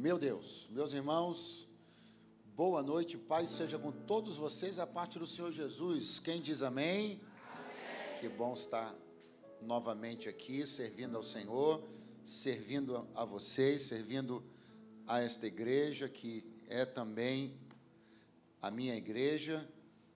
Meu Deus, meus irmãos, boa noite, paz seja com todos vocês, a parte do Senhor Jesus. Quem diz amém? Amém. Que bom estar novamente aqui, servindo ao Senhor, servindo a vocês, servindo a esta igreja, que é também a minha igreja,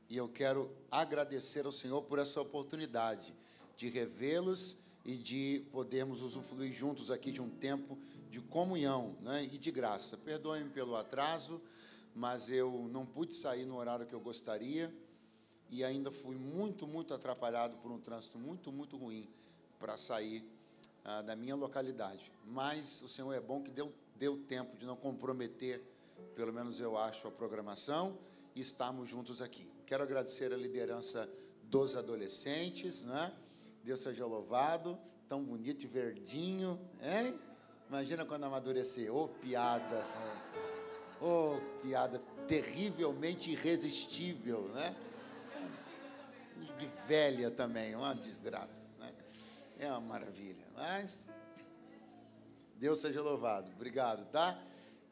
e eu quero agradecer ao Senhor por essa oportunidade de revê-los e de podermos usufruir juntos aqui de um tempo de comunhão, né, e de graça. Perdoem-me pelo atraso, mas eu não pude sair no horário que eu gostaria e ainda fui muito atrapalhado por um trânsito muito ruim para sair da minha localidade. Mas o Senhor é bom que deu tempo de não comprometer, pelo menos eu acho, a programação, e estamos juntos aqui. Quero agradecer a liderança dos adolescentes, né? Deus seja louvado, tão bonito e verdinho, hein? Imagina quando amadurecer. Ô, piada, piada terrivelmente irresistível, né? E velha também, uma desgraça, né? É uma maravilha, mas Deus seja louvado. Obrigado, tá?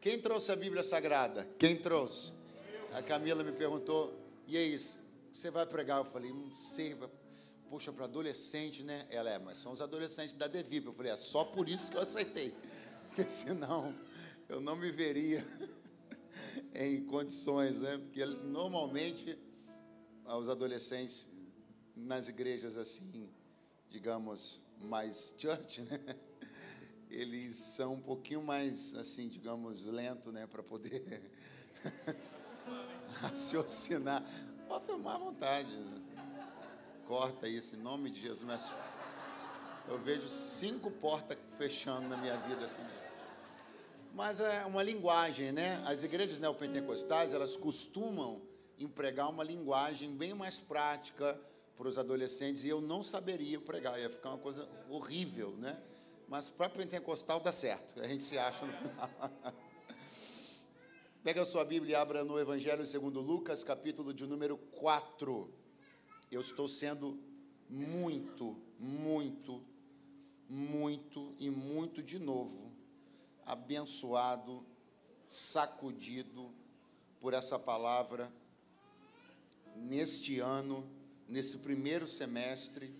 Quem trouxe a Bíblia Sagrada? Quem trouxe? A Camila me perguntou, e aí, você vai pregar? Eu falei, não sei, puxa, para adolescente, né? Ela mas são os adolescentes da Devip. Eu falei, é só por isso que eu aceitei, porque senão eu não me veria em condições, né? Porque normalmente os adolescentes nas igrejas assim, digamos, mais church, né? Eles são um pouquinho mais, assim, digamos, lento, né? Para poder raciocinar. Pode filmar à vontade. Corta isso, em nome de Jesus. Mas eu vejo 5 portas fechando na minha vida assim. Mas é uma linguagem, né? As igrejas neopentecostais, elas costumam empregar uma linguagem bem mais prática para os adolescentes, e eu não saberia pregar, ia ficar uma coisa horrível, né? Mas para pentecostal dá certo, a gente se acha no final. Pega a sua Bíblia e abra no Evangelho segundo Lucas, capítulo de número 4. Eu estou sendo muito de novo abençoado, sacudido por essa palavra neste ano, nesse primeiro semestre.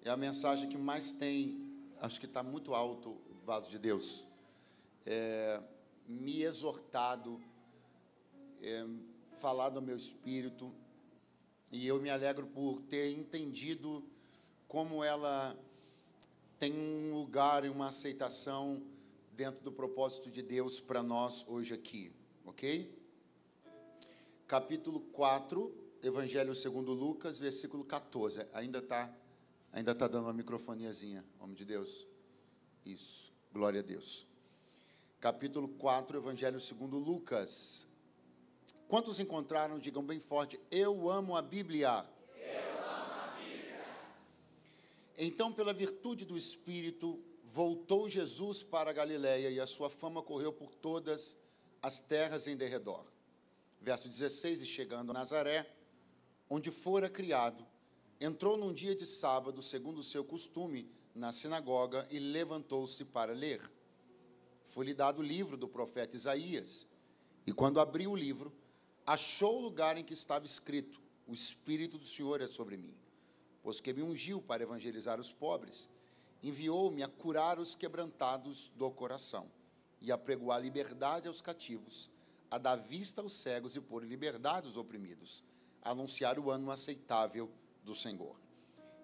É a mensagem que mais tem, acho que está muito alto o vaso de Deus, me exortado, falado ao meu espírito. E eu me alegro por ter entendido como ela tem um lugar e uma aceitação dentro do propósito de Deus para nós hoje aqui, ok? Capítulo 4, Evangelho segundo Lucas, versículo 14. Ainda tá dando uma microfoniazinha, homem de Deus. Isso, glória a Deus. Capítulo 4, Evangelho segundo Lucas. Quantos encontraram? Digam bem forte, eu amo a Bíblia. Eu amo a Bíblia. Então, pela virtude do Espírito, voltou Jesus para a Galileia, e a sua fama correu por todas as terras em derredor. Verso 16, e chegando a Nazaré, onde fora criado, entrou num dia de sábado, segundo o seu costume, na sinagoga, e levantou-se para ler. Foi-lhe dado o livro do profeta Isaías, e quando abriu o livro, achou o lugar em que estava escrito, o Espírito do Senhor é sobre mim, pois que me ungiu para evangelizar os pobres, enviou-me a curar os quebrantados do coração, e a pregoar liberdade aos cativos, a dar vista aos cegos e pôr em liberdade os oprimidos, a anunciar o ano aceitável do Senhor.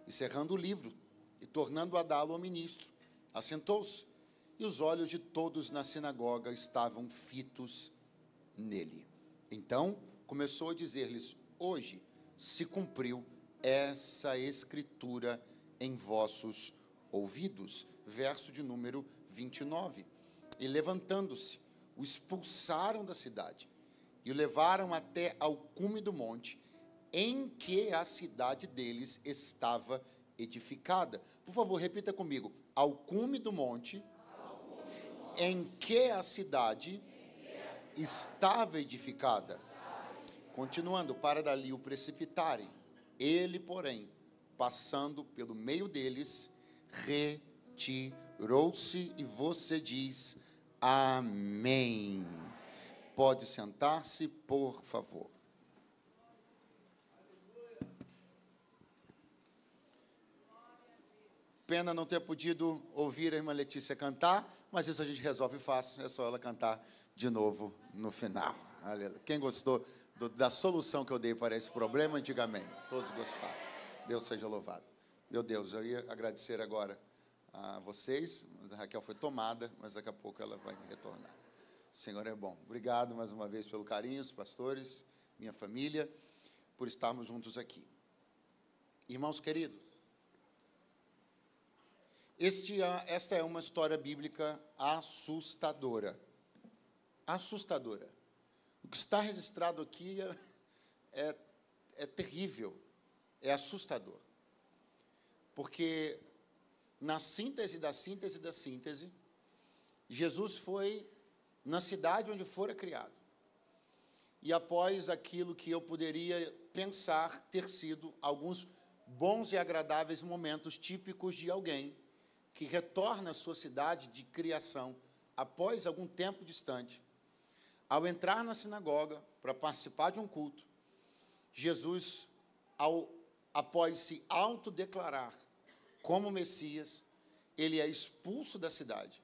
E cerrando o livro, e tornando a dá-lo ao ministro, assentou-se, e os olhos de todos na sinagoga estavam fitos nele. Então, começou a dizer-lhes, hoje se cumpriu essa escritura em vossos ouvidos. Verso de número 29. E levantando-se, o expulsaram da cidade e o levaram até ao cume do monte, em que a cidade deles estava edificada. Por favor, repita comigo. Ao cume do monte, em que a cidade estava edificada. Continuando, para dali o precipitarem. Ele, porém, passando pelo meio deles, retirou-se, e você diz, Amém. Pode sentar-se, por favor. Pena não ter podido ouvir a irmã Letícia cantar, mas isso a gente resolve fácil, é só ela cantar de novo no final. Aleluia. Quem gostou da solução que eu dei para esse problema, diga amém. Todos gostaram. Deus seja louvado. Meu Deus, eu ia agradecer agora a vocês. A Raquel foi tomada, mas daqui a pouco ela vai retornar. O Senhor é bom. Obrigado mais uma vez pelo carinho, os pastores, minha família, por estarmos juntos aqui. Irmãos queridos, esta é uma história bíblica assustadora. Assustadora. O que está registrado aqui é terrível, é assustador. Porque na síntese da síntese da síntese, Jesus foi na cidade onde fora criado. E após aquilo que eu poderia pensar ter sido alguns bons e agradáveis momentos típicos de alguém que retorna à sua cidade de criação após algum tempo distante, ao entrar na sinagoga para participar de um culto, Jesus, após se autodeclarar como Messias, ele é expulso da cidade,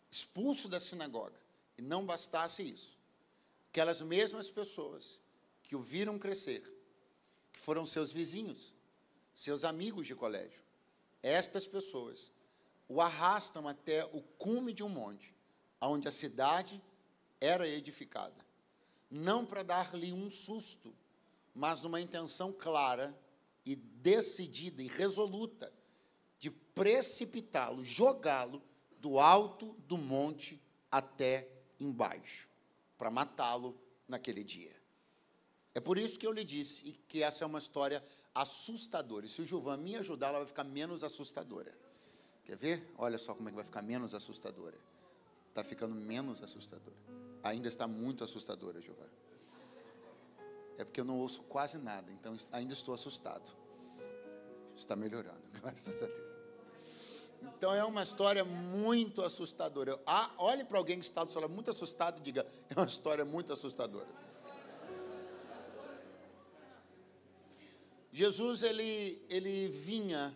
expulso da sinagoga. E não bastasse isso, aquelas mesmas pessoas que o viram crescer, que foram seus vizinhos, seus amigos de colégio, estas pessoas o arrastam até o cume de um monte, onde a cidade era edificada, não para dar-lhe um susto, mas numa intenção clara e decidida e resoluta de precipitá-lo, jogá-lo do alto do monte até embaixo, para matá-lo naquele dia. É por isso que eu lhe disse que essa é uma história assustadora. E se o Gilvan me ajudar, ela vai ficar menos assustadora. Quer ver? Olha só como é que vai ficar menos assustadora. Está ficando menos assustadora. Ainda está muito assustadora, Gilvan. É porque eu não ouço quase nada, então ainda estou assustado. Está melhorando, graças a Deus. Então é uma história muito assustadora. Olhe para alguém que está do seu lado muito assustado e diga, é uma história muito assustadora. Jesus, ele vinha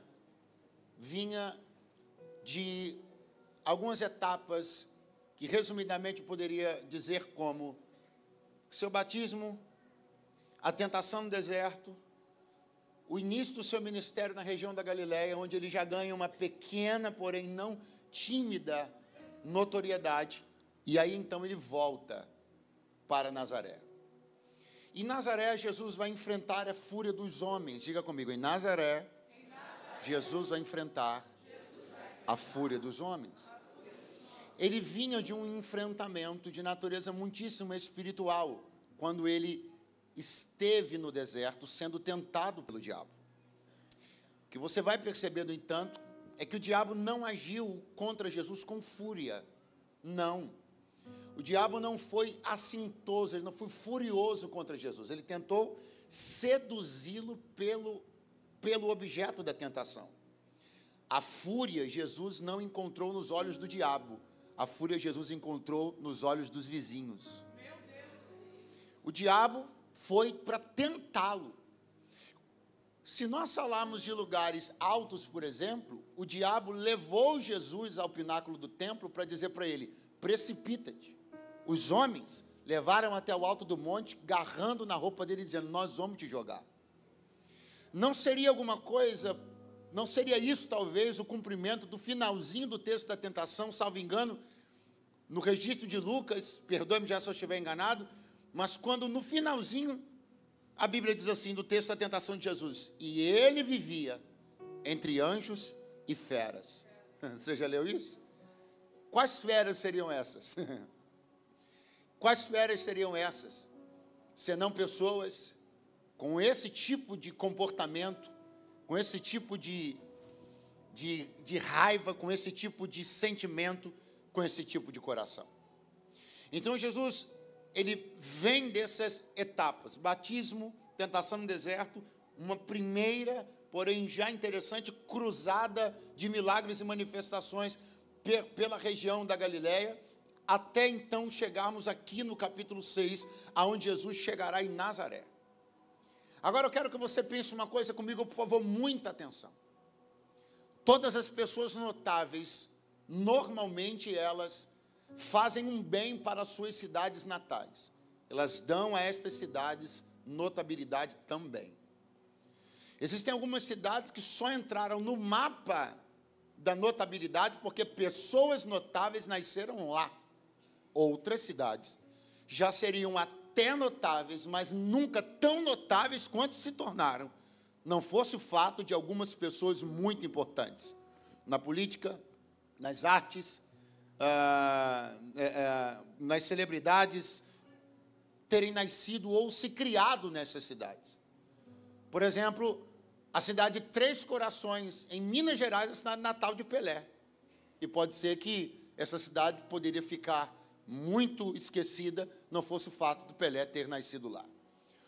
de algumas etapas que, resumidamente, eu poderia dizer como seu batismo, a tentação no deserto, o início do seu ministério na região da Galileia, onde ele já ganha uma pequena, porém não tímida, notoriedade, e aí então ele volta para Nazaré. Em Nazaré, Jesus vai enfrentar a fúria dos homens. Diga comigo, em Nazaré, Jesus vai enfrentar a fúria dos homens. Ele vinha de um enfrentamento de natureza muitíssimo espiritual, quando ele esteve no deserto sendo tentado pelo diabo. O que você vai perceber, no entanto, é que o diabo não agiu contra Jesus com fúria. Não. O diabo não foi assintoso, ele não foi furioso contra Jesus. Ele tentou seduzi-lo pelo objeto da tentação. A fúria Jesus não encontrou nos olhos do diabo. A fúria Jesus encontrou nos olhos dos vizinhos. O diabo foi para tentá-lo. Se nós falarmos de lugares altos, por exemplo, o diabo levou Jesus ao pináculo do templo para dizer para ele, precipita-te. Os homens levaram até o alto do monte, garrando na roupa dele, dizendo, nós vamos te jogar. Não seria alguma coisa, não seria isso talvez o cumprimento do finalzinho do texto da tentação, salvo engano, no registro de Lucas, perdoe-me já se eu estiver enganado, mas quando no finalzinho, a Bíblia diz assim, do texto da tentação de Jesus, e ele vivia entre anjos e feras. Você já leu isso? Quais feras seriam essas? Quais feras seriam essas? Senão pessoas com esse tipo de comportamento, com esse tipo de raiva, com esse tipo de sentimento, com esse tipo de coração. Então Jesus, ele vem dessas etapas, batismo, tentação no deserto, uma primeira, porém já interessante, cruzada de milagres e manifestações pela região da Galileia, até então chegarmos aqui no capítulo 6, aonde Jesus chegará em Nazaré. Agora eu quero que você pense uma coisa comigo, por favor, muita atenção. Todas as pessoas notáveis, normalmente elas fazem um bem para as suas cidades natais. Elas dão a estas cidades notabilidade também. Existem algumas cidades que só entraram no mapa da notabilidade porque pessoas notáveis nasceram lá. Outras cidades já seriam até notáveis, mas nunca tão notáveis quanto se tornaram, não fosse o fato de algumas pessoas muito importantes na política, nas artes, nas celebridades, terem nascido ou se criado nessas cidades. Por exemplo, a cidade de Três Corações, em Minas Gerais, é a cidade natal de Pelé. E pode ser que essa cidade poderia ficar muito esquecida, não fosse o fato do Pelé ter nascido lá.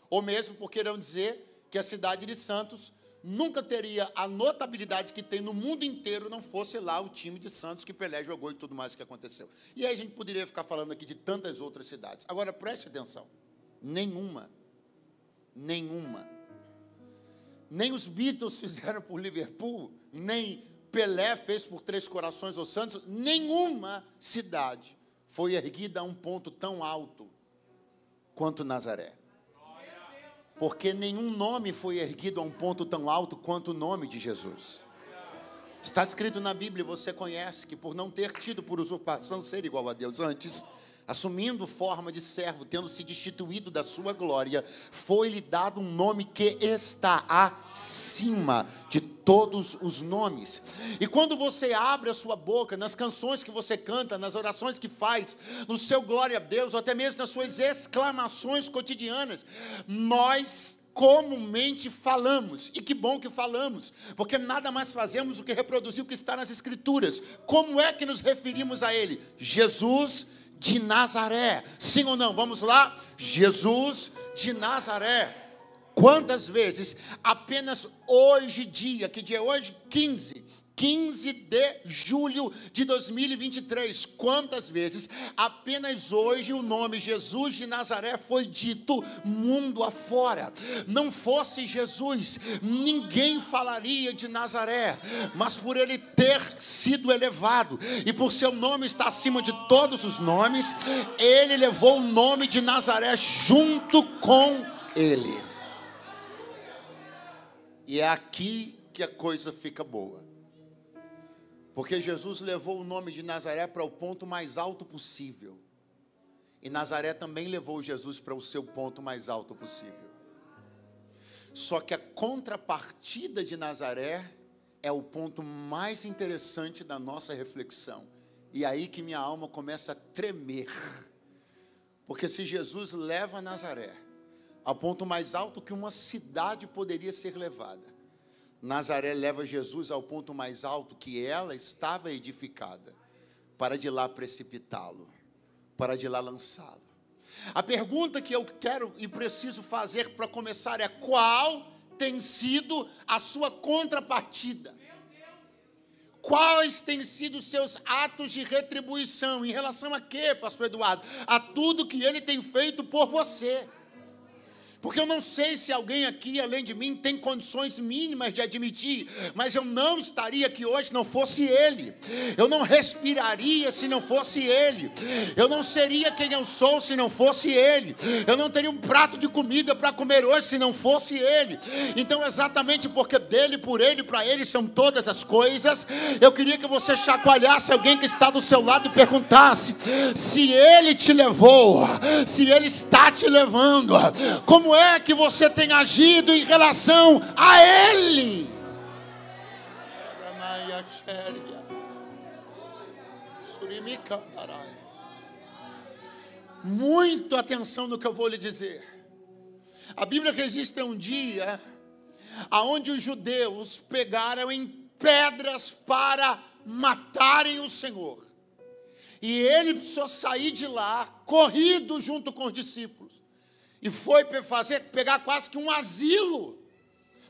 Ou mesmo porque irão dizer que a cidade de Santos nunca teria a notabilidade que tem no mundo inteiro, não fosse lá o time de Santos que Pelé jogou e tudo mais que aconteceu. E aí a gente poderia ficar falando aqui de tantas outras cidades. Agora, preste atenção. Nenhuma. Nem os Beatles fizeram por Liverpool, nem Pelé fez por Três Corações ou Santos, nenhuma cidade foi erguida a um ponto tão alto quanto Nazaré. Porque nenhum nome foi erguido a um ponto tão alto quanto o nome de Jesus. Está escrito na Bíblia, você conhece, que por não ter tido por usurpação ser igual a Deus antes, assumindo forma de servo, tendo se destituído da sua glória, foi-lhe dado um nome que está acima de todos os nomes. E quando você abre a sua boca, nas canções que você canta, nas orações que faz, no seu glória a Deus, ou até mesmo nas suas exclamações cotidianas, nós comumente falamos, e que bom que falamos, porque nada mais fazemos do que reproduzir o que está nas Escrituras. Como é que nos referimos a Ele? Jesus de Nazaré, sim ou não? Vamos lá? Jesus de Nazaré. Quantas vezes, apenas hoje dia, que dia é hoje? 15 de julho de 2023, quantas vezes, apenas hoje, o nome Jesus de Nazaré foi dito mundo afora. Não fosse Jesus, ninguém falaria de Nazaré, mas por ele ter sido elevado, e por seu nome estar acima de todos os nomes, ele levou o nome de Nazaré junto com ele. E é aqui que a coisa fica boa. Porque Jesus levou o nome de Nazaré para o ponto mais alto possível. E Nazaré também levou Jesus para o seu ponto mais alto possível. Só que a contrapartida de Nazaré é o ponto mais interessante da nossa reflexão. E é aí que minha alma começa a tremer. Porque se Jesus leva Nazaré ao ponto mais alto que uma cidade poderia ser levada, Nazaré leva Jesus ao ponto mais alto que ela estava edificada, para de lá precipitá-lo, para de lá lançá-lo. A pergunta que eu quero e preciso fazer para começar é: qual tem sido a sua contrapartida? Quais têm sido os seus atos de retribuição? Em relação a quê, pastor Eduardo? A tudo que ele tem feito por você. Porque eu não sei se alguém aqui, além de mim, tem condições mínimas de admitir, mas eu não estaria aqui hoje se não fosse Ele. Eu não respiraria se não fosse Ele. Eu não seria quem eu sou se não fosse Ele. Eu não teria um prato de comida para comer hoje se não fosse Ele. Então, exatamente porque dele, por Ele, para Ele são todas as coisas, eu queria que você chacoalhasse alguém que está do seu lado e perguntasse: se Ele te levou, se Ele está te levando, como é que você tem agido em relação a Ele? Muito atenção no que eu vou lhe dizer. A Bíblia registra um dia onde os judeus pegaram em pedras para matarem o Senhor. E ele precisou sair de lá, corrido junto com os discípulos. E foi pegar quase que um asilo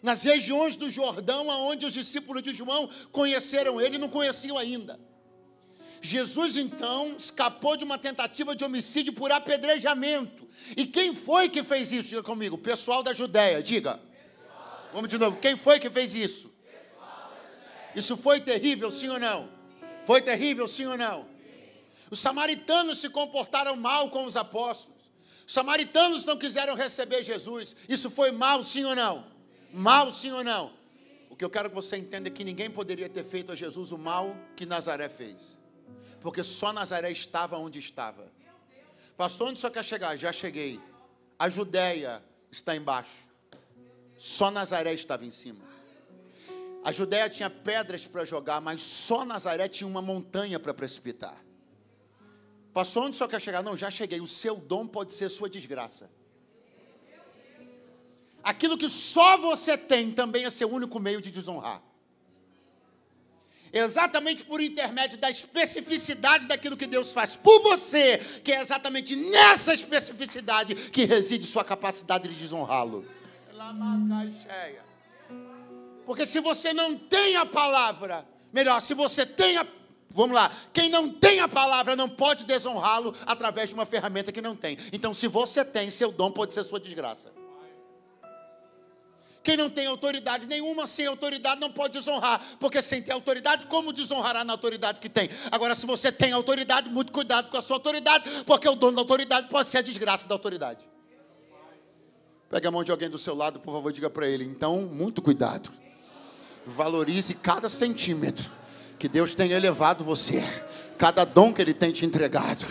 nas regiões do Jordão, onde os discípulos de João conheceram ele e não conheciam ainda. Jesus, então, escapou de uma tentativa de homicídio por apedrejamento. E quem foi que fez isso? Diga comigo. O pessoal da Judéia. Diga. Vamos de novo. Quem foi que fez isso? Isso foi terrível, sim ou não? Foi terrível, sim ou não? Os samaritanos se comportaram mal com os apóstolos. Os samaritanos não quiseram receber Jesus. Isso foi mal, sim ou não? Mal, sim ou não? O que eu quero que você entenda é que ninguém poderia ter feito a Jesus o mal que Nazaré fez. Porque só Nazaré estava onde estava. Pastor, onde o senhor quer chegar? Já cheguei. A Judéia está embaixo. Só Nazaré estava em cima. A Judéia tinha pedras para jogar, mas só Nazaré tinha uma montanha para precipitar. Pastor, onde o senhor quer chegar? Não, já cheguei. O seu dom pode ser sua desgraça. Aquilo que só você tem também é seu único meio de desonrar. Exatamente por intermédio da especificidade daquilo que Deus faz por você, que é exatamente nessa especificidade que reside sua capacidade de desonrá-lo. Porque se você não tem a palavra, melhor, se você tem a... Vamos lá, quem não tem a palavra não pode desonrá-lo através de uma ferramenta que não tem. Então, se você tem, seu dom pode ser sua desgraça. Quem não tem autoridade nenhuma, sem autoridade não pode desonrar. Porque sem ter autoridade, como desonrará na autoridade que tem? Agora, se você tem autoridade, muito cuidado com a sua autoridade, porque o dono da autoridade pode ser a desgraça da autoridade. Pega a mão de alguém do seu lado, por favor, diga para ele. Então, muito cuidado. Valorize cada centímetro que Deus tem elevado você. Cada dom que Ele tem te entregado.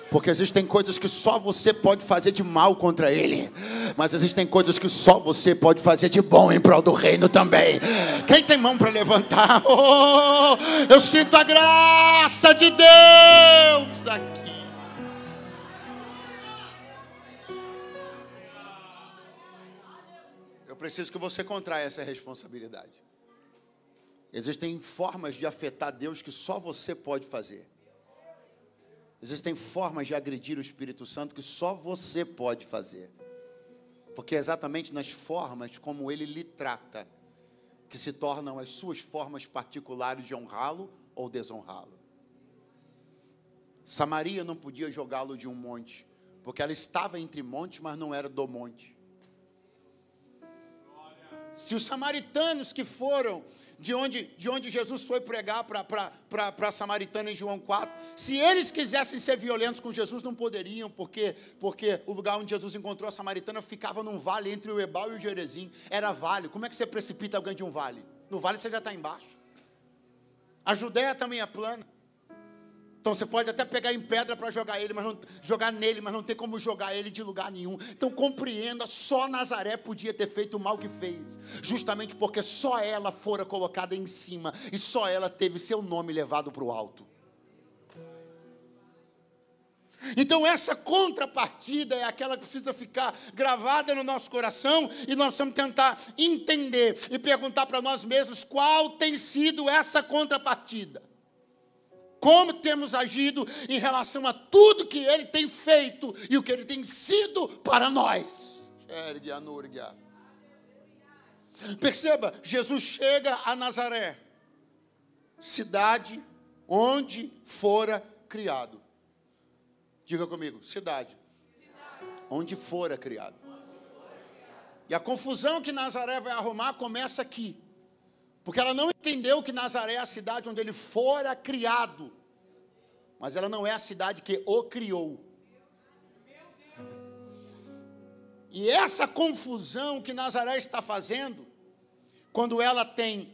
Porque existem coisas que só você pode fazer de mal contra Ele. Mas existem coisas que só você pode fazer de bom em prol do reino também. Quem tem mão para levantar? Oh, eu sinto a graça de Deus aqui. Eu preciso que você contraia essa responsabilidade. Existem formas de afetar Deus que só você pode fazer. Existem formas de agredir o Espírito Santo que só você pode fazer. Porque é exatamente nas formas como Ele lhe trata que se tornam as suas formas particulares de honrá-lo ou desonrá-lo. Samaria não podia jogá-lo de um monte, porque ela estava entre montes, mas não era do monte. Se os samaritanos que foram de onde Jesus foi pregar para a samaritana em João 4, se eles quisessem ser violentos com Jesus, não poderiam, porque o lugar onde Jesus encontrou a samaritana ficava num vale entre o Ebal e o Gerezim. Era vale. Como é que você precipita alguém de um vale? No vale você já está embaixo. A Judéia também é plana. Então você pode até pegar em pedra para jogar nele, mas não tem como jogar ele de lugar nenhum. Então compreenda, só Nazaré podia ter feito o mal que fez, justamente porque só ela fora colocada em cima e só ela teve seu nome levado para o alto. Então essa contrapartida é aquela que precisa ficar gravada no nosso coração, e nós vamos tentar entender e perguntar para nós mesmos qual tem sido essa contrapartida. Como temos agido em relação a tudo que Ele tem feito e o que Ele tem sido para nós. Perceba, Jesus chega a Nazaré, cidade onde fora criado. Diga comigo, cidade. Onde fora criado. E a confusão que Nazaré vai arrumar começa aqui. Porque ela não entendeu que Nazaré é a cidade onde ele fora criado. Mas ela não é a cidade que o criou. E essa confusão que Nazaré está fazendo, quando ela tem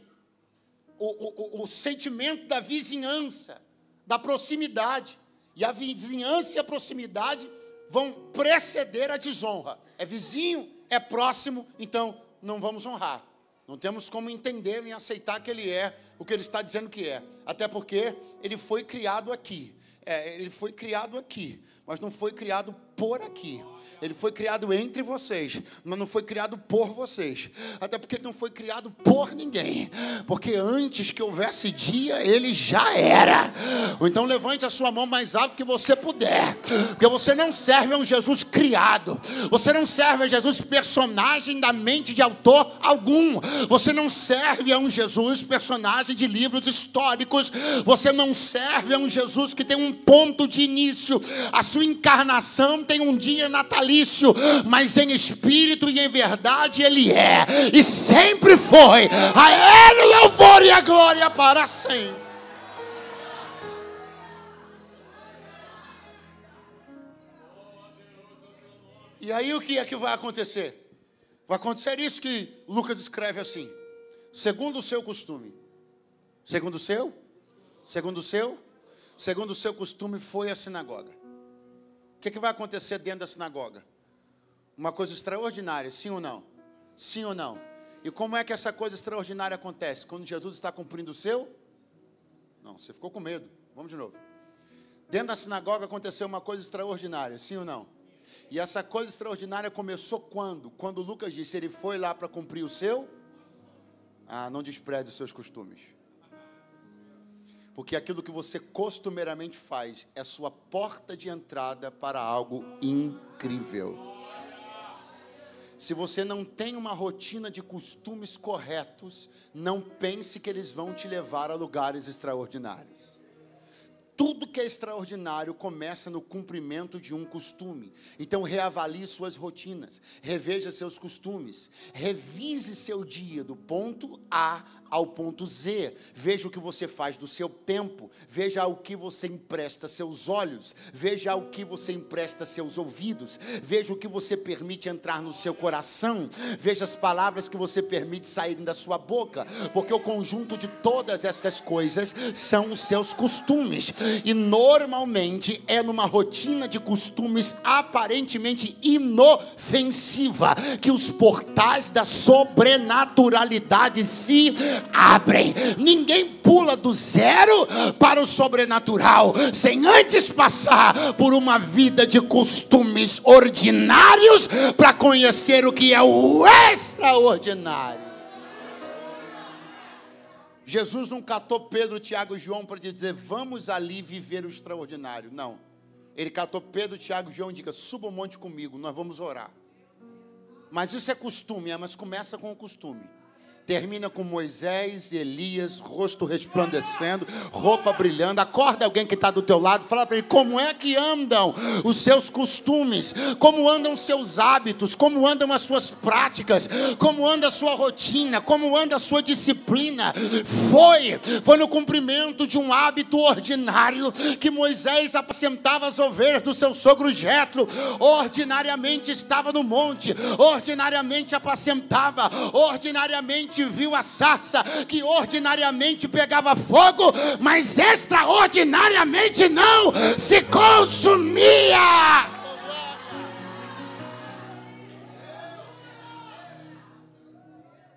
o sentimento da vizinhança, da proximidade, e a vizinhança e a proximidade vão preceder a desonra. É vizinho, é próximo, então não vamos honrar. Não temos como entender nem aceitar que ele é o que ele está dizendo que é. Até porque ele foi criado aqui. Ele foi criado aqui, mas não foi criado por aqui. Ele foi criado entre vocês, mas não foi criado por vocês. Até porque ele não foi criado por ninguém. Porque antes que houvesse dia, ele já era. Ou então levante a sua mão mais alto que você puder. Porque você não serve a um Jesus criado. Você não serve a Jesus personagem da mente de autor algum. Você não serve a um Jesus personagem parte de livros históricos. Você não serve a um Jesus que tem um ponto de início. A sua encarnação tem um dia natalício, mas em espírito e em verdade Ele é e sempre foi. A Ele o louvor e a glória para sempre. E aí o que é que vai acontecer? Vai acontecer isso que Lucas escreve assim: segundo o seu costume. Segundo o seu costume, foi à sinagoga. O que vai acontecer dentro da sinagoga? Uma coisa extraordinária, sim ou não? Sim ou não? E como é que essa coisa extraordinária acontece? Quando Jesus está cumprindo o seu? Não, você ficou com medo. Vamos de novo. Dentro da sinagoga aconteceu uma coisa extraordinária, sim ou não? E essa coisa extraordinária começou quando? Quando Lucas disse, ele foi lá para cumprir o seu? Não despreze os seus costumes. Porque aquilo que você costumeiramente faz é sua porta de entrada para algo incrível. Se você não tem uma rotina de costumes corretos, não pense que eles vão te levar a lugares extraordinários. Tudo que é extraordinário começa no cumprimento de um costume. Então reavalie suas rotinas, reveja seus costumes, revise seu dia do ponto A ao ponto Z. Veja o que você faz do seu tempo, veja ao que você empresta seus olhos, veja ao que você empresta seus ouvidos, veja o que você permite entrar no seu coração, veja as palavras que você permite saírem da sua boca, porque o conjunto de todas essas coisas são os seus costumes. E normalmente é numa rotina de costumes aparentemente inofensiva que os portais da sobrenaturalidade se abrem. Ninguém pula do zero para o sobrenatural sem antes passar por uma vida de costumes ordinários para conhecer o que é o extraordinário. Jesus não catou Pedro, Tiago e João para dizer, vamos ali viver o extraordinário. Não. Ele catou Pedro, Tiago e João e diga, suba o monte comigo, nós vamos orar. Mas isso é costume, mas começa com o costume. Termina com Moisés, Elias, rosto resplandecendo, roupa brilhando. Acorda alguém que está do teu lado, fala para ele como é que andam os seus costumes, como andam os seus hábitos, como andam as suas práticas, como anda a sua rotina, como anda a sua disciplina. Foi no cumprimento de um hábito ordinário que Moisés apacentava as ovelhas do seu sogro Jetro. Ordinariamente estava no monte, ordinariamente apacentava, ordinariamente viu a sarça que ordinariamente pegava fogo, mas extraordinariamente não se consumia.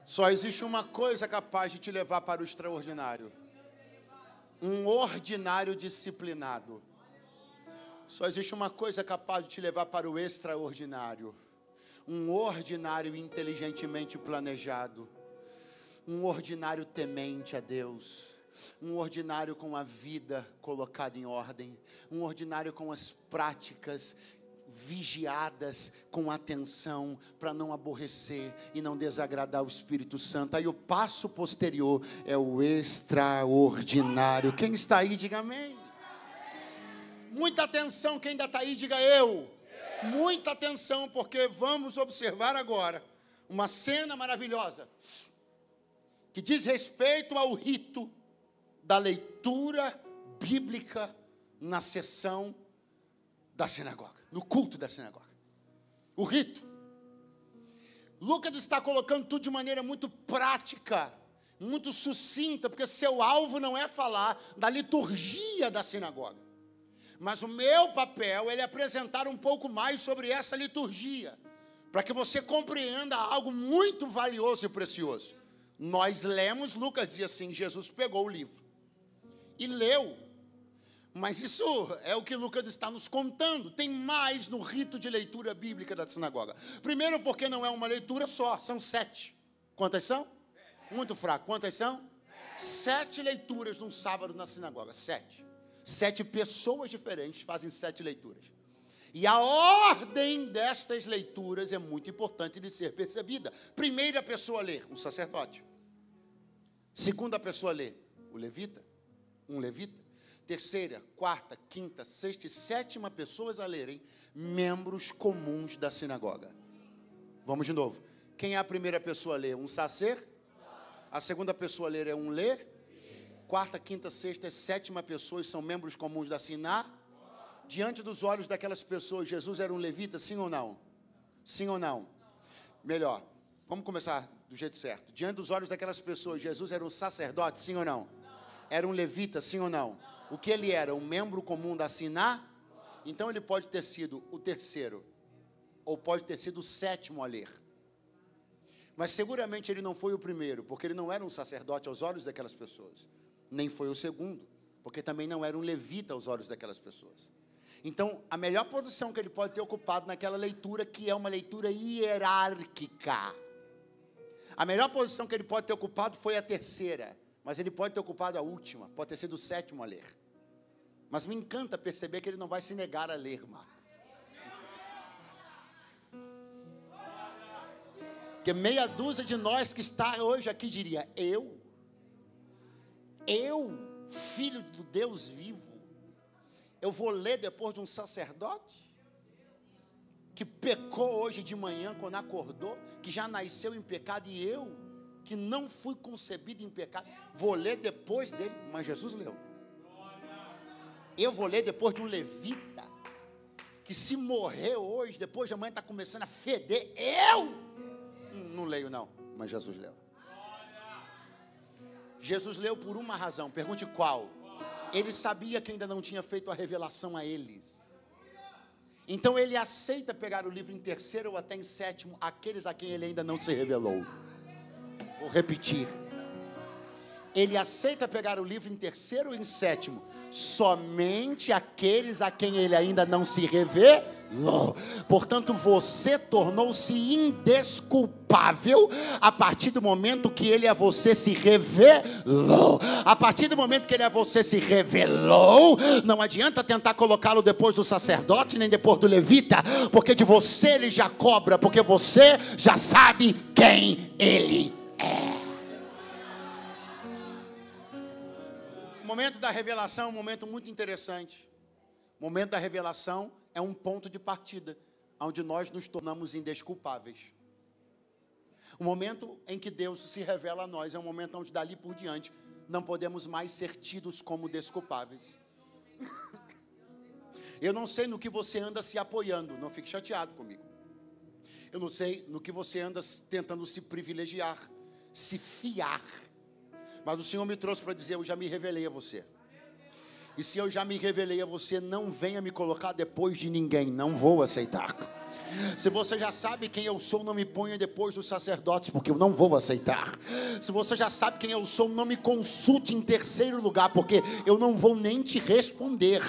Só existe uma coisa capaz de te levar para o extraordinário: um ordinário disciplinado. Só existe uma coisa capaz de te levar para o extraordinário: um ordinário inteligentemente planejado. Um ordinário temente a Deus, um ordinário com a vida colocada em ordem, um ordinário com as práticas vigiadas com atenção para não aborrecer e não desagradar o Espírito Santo. Aí o passo posterior é o extraordinário. Quem está aí, diga amém. Muita atenção, quem ainda está aí, diga eu. Muita atenção, porque vamos observar agora uma cena maravilhosa que diz respeito ao rito da leitura bíblica na sessão da sinagoga, no culto da sinagoga. O rito. Lucas está colocando tudo de maneira muito prática, muito sucinta, porque seu alvo não é falar da liturgia da sinagoga. Mas o meu papel é apresentar um pouco mais sobre essa liturgia, para que você compreenda algo muito valioso e precioso. Nós lemos, Lucas diz assim, Jesus pegou o livro e leu, mas isso é o que Lucas está nos contando. Tem mais no rito de leitura bíblica da sinagoga. Primeiro porque não é uma leitura só, são 7. Quantas são? 7. Muito fraco. Quantas são? 7 leituras num sábado na sinagoga. 7. 7 pessoas diferentes fazem 7 leituras. E a ordem destas leituras é muito importante de ser percebida. Primeira pessoa a ler, um sacerdote. Segunda pessoa a ler, o levita, um levita. Terceira, quarta, quinta, sexta e sétima pessoas a lerem, membros comuns da sinagoga. Vamos de novo. Quem é a primeira pessoa a ler? Um sacer. A segunda pessoa a ler é um lê. Quarta, quinta, sexta e sétima pessoas são membros comuns da sinagoga. Diante dos olhos daquelas pessoas, Jesus era um levita, sim ou não? Sim ou não? Melhor, vamos começar do jeito certo. Diante dos olhos daquelas pessoas, Jesus era um sacerdote, sim ou não? Era um levita, sim ou não? O que ele era? Um membro comum da sinagoga? Então ele pode ter sido o terceiro, ou pode ter sido o sétimo a ler. Mas seguramente ele não foi o primeiro, porque ele não era um sacerdote aos olhos daquelas pessoas. Nem foi o segundo, porque também não era um levita aos olhos daquelas pessoas. Então, a melhor posição que ele pode ter ocupado naquela leitura, que é uma leitura hierárquica. A melhor posição que ele pode ter ocupado foi a terceira, mas ele pode ter ocupado a última, pode ter sido o sétimo a ler. Mas me encanta perceber que ele não vai se negar a ler, Marcos. Porque meia dúzia de nós que está hoje aqui diria, eu, filho do Deus vivo, eu vou ler depois de um sacerdote que pecou hoje de manhã quando acordou, que já nasceu em pecado, e eu, que não fui concebido em pecado, vou ler depois dele. Mas Jesus leu. Eu vou ler depois de um levita que se morrer hoje, depois de amanhã está começando a feder. Eu não leio não, mas Jesus leu. Jesus leu por uma razão, pergunte qual. Ele sabia que ainda não tinha feito a revelação a eles. Então ele aceita pegar o livro em terceiro ou até em sétimo, aqueles a quem ele ainda não se revelou. Vou repetir. Ele aceita pegar o livro em terceiro ou em sétimo, somente aqueles a quem ele ainda não se revelou. Portanto, você tornou-se indesculpável a partir do momento que ele a você se revelou. A partir do momento que ele a você se revelou, não adianta tentar colocá-lo depois do sacerdote, nem depois do levita, porque de você ele já cobra, porque você já sabe quem ele é. O momento da revelação é um momento muito interessante. O momento da revelação é um ponto de partida, onde nós nos tornamos indesculpáveis. O momento em que Deus se revela a nós é um momento onde dali por diante não podemos mais ser tidos como desculpáveis. Eu não sei no que você anda se apoiando, não fique chateado comigo. Eu não sei no que você anda tentando se privilegiar, se fiar. Mas o Senhor me trouxe para dizer, eu já me revelei a você. E se eu já me revelei a você, não venha me colocar depois de ninguém, não vou aceitar. Se você já sabe quem eu sou, não me ponha depois dos sacerdotes, porque eu não vou aceitar. Se você já sabe quem eu sou, não me consulte em terceiro lugar, porque eu não vou nem te responder.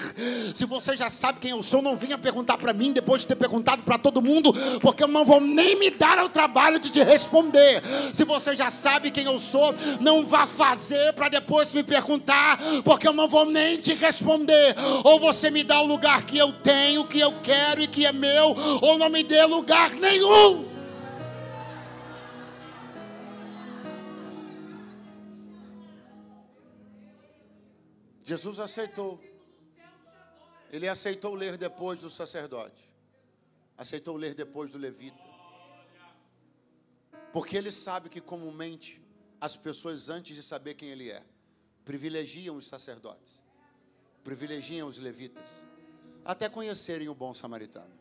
Se você já sabe quem eu sou, não venha perguntar para mim depois de ter perguntado para todo mundo, porque eu não vou nem me dar ao trabalho de te responder. Se você já sabe quem eu sou, não vá fazer para depois me perguntar, porque eu não vou nem te responder. Ou você me dá o lugar que eu tenho, que eu quero e que é meu, ou não me dê lugar nenhum. Jesus aceitou. Ele aceitou ler depois do sacerdote. Aceitou ler depois do levita. Porque ele sabe que comumente as pessoas, antes de saber quem ele é, privilegiam os sacerdotes, privilegiam os levitas, até conhecerem o bom samaritano.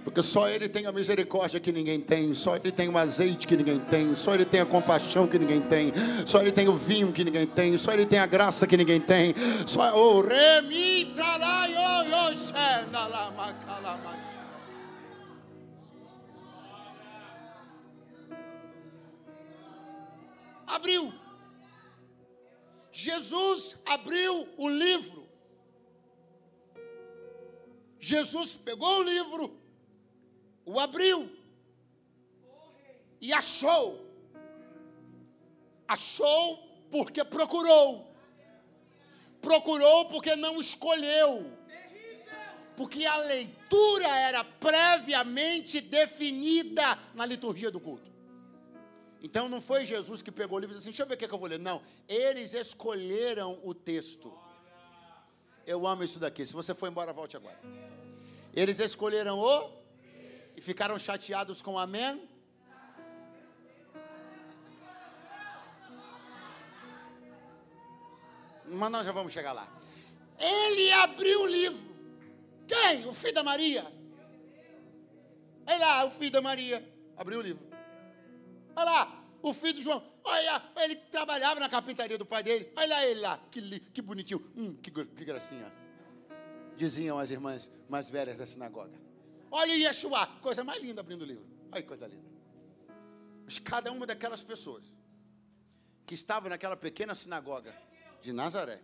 Porque só Ele tem a misericórdia que ninguém tem, só Ele tem o azeite que ninguém tem, só Ele tem a compaixão que ninguém tem, só Ele tem o vinho que ninguém tem, só Ele tem a graça que ninguém tem. Só abriu. Jesus abriu o livro. Jesus pegou o livro, o abriu e achou. Achou porque procurou. procurou porque não escolheu. Porque a leitura era previamente definida na liturgia do culto. Então não foi Jesus que pegou o livro e disse assim, deixa eu ver o que eu vou ler. Não, eles escolheram o texto. Eu amo isso daqui. Se você for embora, volte agora. Eles escolheram o e ficaram chateados com amém. Mas nós já vamos chegar lá. Ele abriu o livro. Quem? O filho da Maria. Olha lá, o filho da Maria. Abriu o livro. Olha lá, o filho de João. Olha, ele trabalhava na carpintaria do pai dele. Olha ele lá, que bonitinho. Que gracinha. Diziam as irmãs mais velhas da sinagoga. Olha o Yeshua, coisa mais linda abrindo o livro. Olha que coisa linda. Mas cada uma daquelas pessoas que estavam naquela pequena sinagoga de Nazaré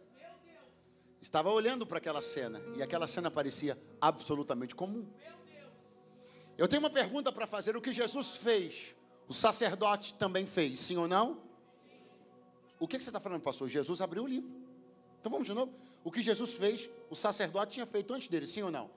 estava olhando para aquela cena, e aquela cena parecia absolutamente comum. Eu tenho uma pergunta para fazer. O que Jesus fez, o sacerdote também fez, sim ou não? O que você está falando, pastor? Jesus abriu o livro. Então vamos de novo. O que Jesus fez, o sacerdote tinha feito antes dele, sim ou não?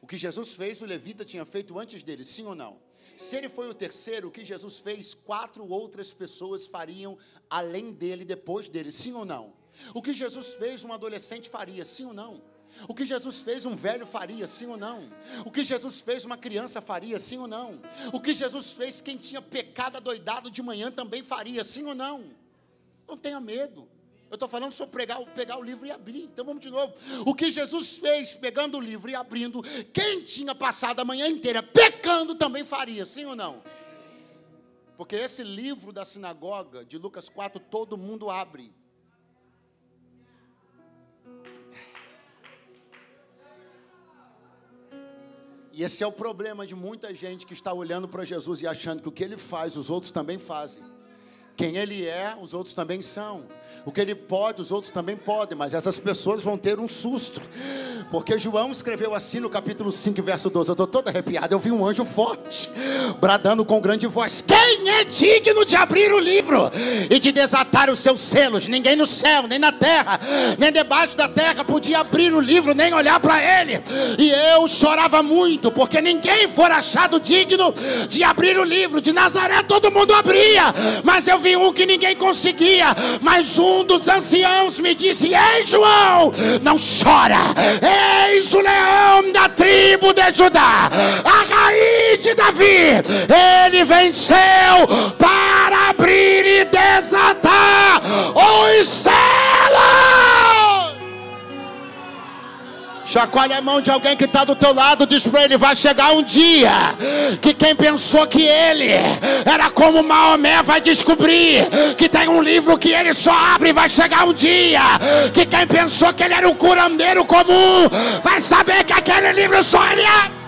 O que Jesus fez, o levita tinha feito antes dele, sim ou não? Se ele foi o terceiro, o que Jesus fez, 4 outras pessoas fariam além dele, depois dele, sim ou não? O que Jesus fez, um adolescente faria, sim ou não? O que Jesus fez, um velho faria, sim ou não? O que Jesus fez, uma criança faria, sim ou não? O que Jesus fez, quem tinha pecado adoidado de manhã também faria, sim ou não? Não tenha medo. Eu estou falando sobre pegar o livro e abrir. Então vamos de novo. O que Jesus fez, pegando o livro e abrindo, quem tinha passado a manhã inteira pecando também faria, sim ou não? Porque esse livro da sinagoga, de Lucas 4, todo mundo abre. E esse é o problema de muita gente que está olhando para Jesus e achando que o que ele faz, os outros também fazem. Quem ele é, os outros também são. O que ele pode, os outros também podem. Mas essas pessoas vão ter um susto. Porque João escreveu assim no capítulo 5, verso 12. Eu estou todo arrepiado. Eu vi um anjo forte, bradando com grande voz: quem é digno de abrir o livro e de desatar os seus selos? Ninguém no céu, nem na terra, nem debaixo da terra podia abrir o livro, nem olhar para ele. E eu chorava muito, porque ninguém for achado digno de abrir o livro. De Nazaré todo mundo abria, mas eu vi um que ninguém conseguia. Mas um dos anciãos me disse: ei, João, não chora. Eis o leão da tribo de Judá, a raiz de Davi. Ele venceu para abrir e desatar os selos. Chacoalha a mão de alguém que está do teu lado, diz para ele: vai chegar um dia que quem pensou que ele era como Maomé vai descobrir que tem um livro que ele só abre. Vai chegar um dia que quem pensou que ele era um curandeiro comum vai saber que aquele livro só ele abre.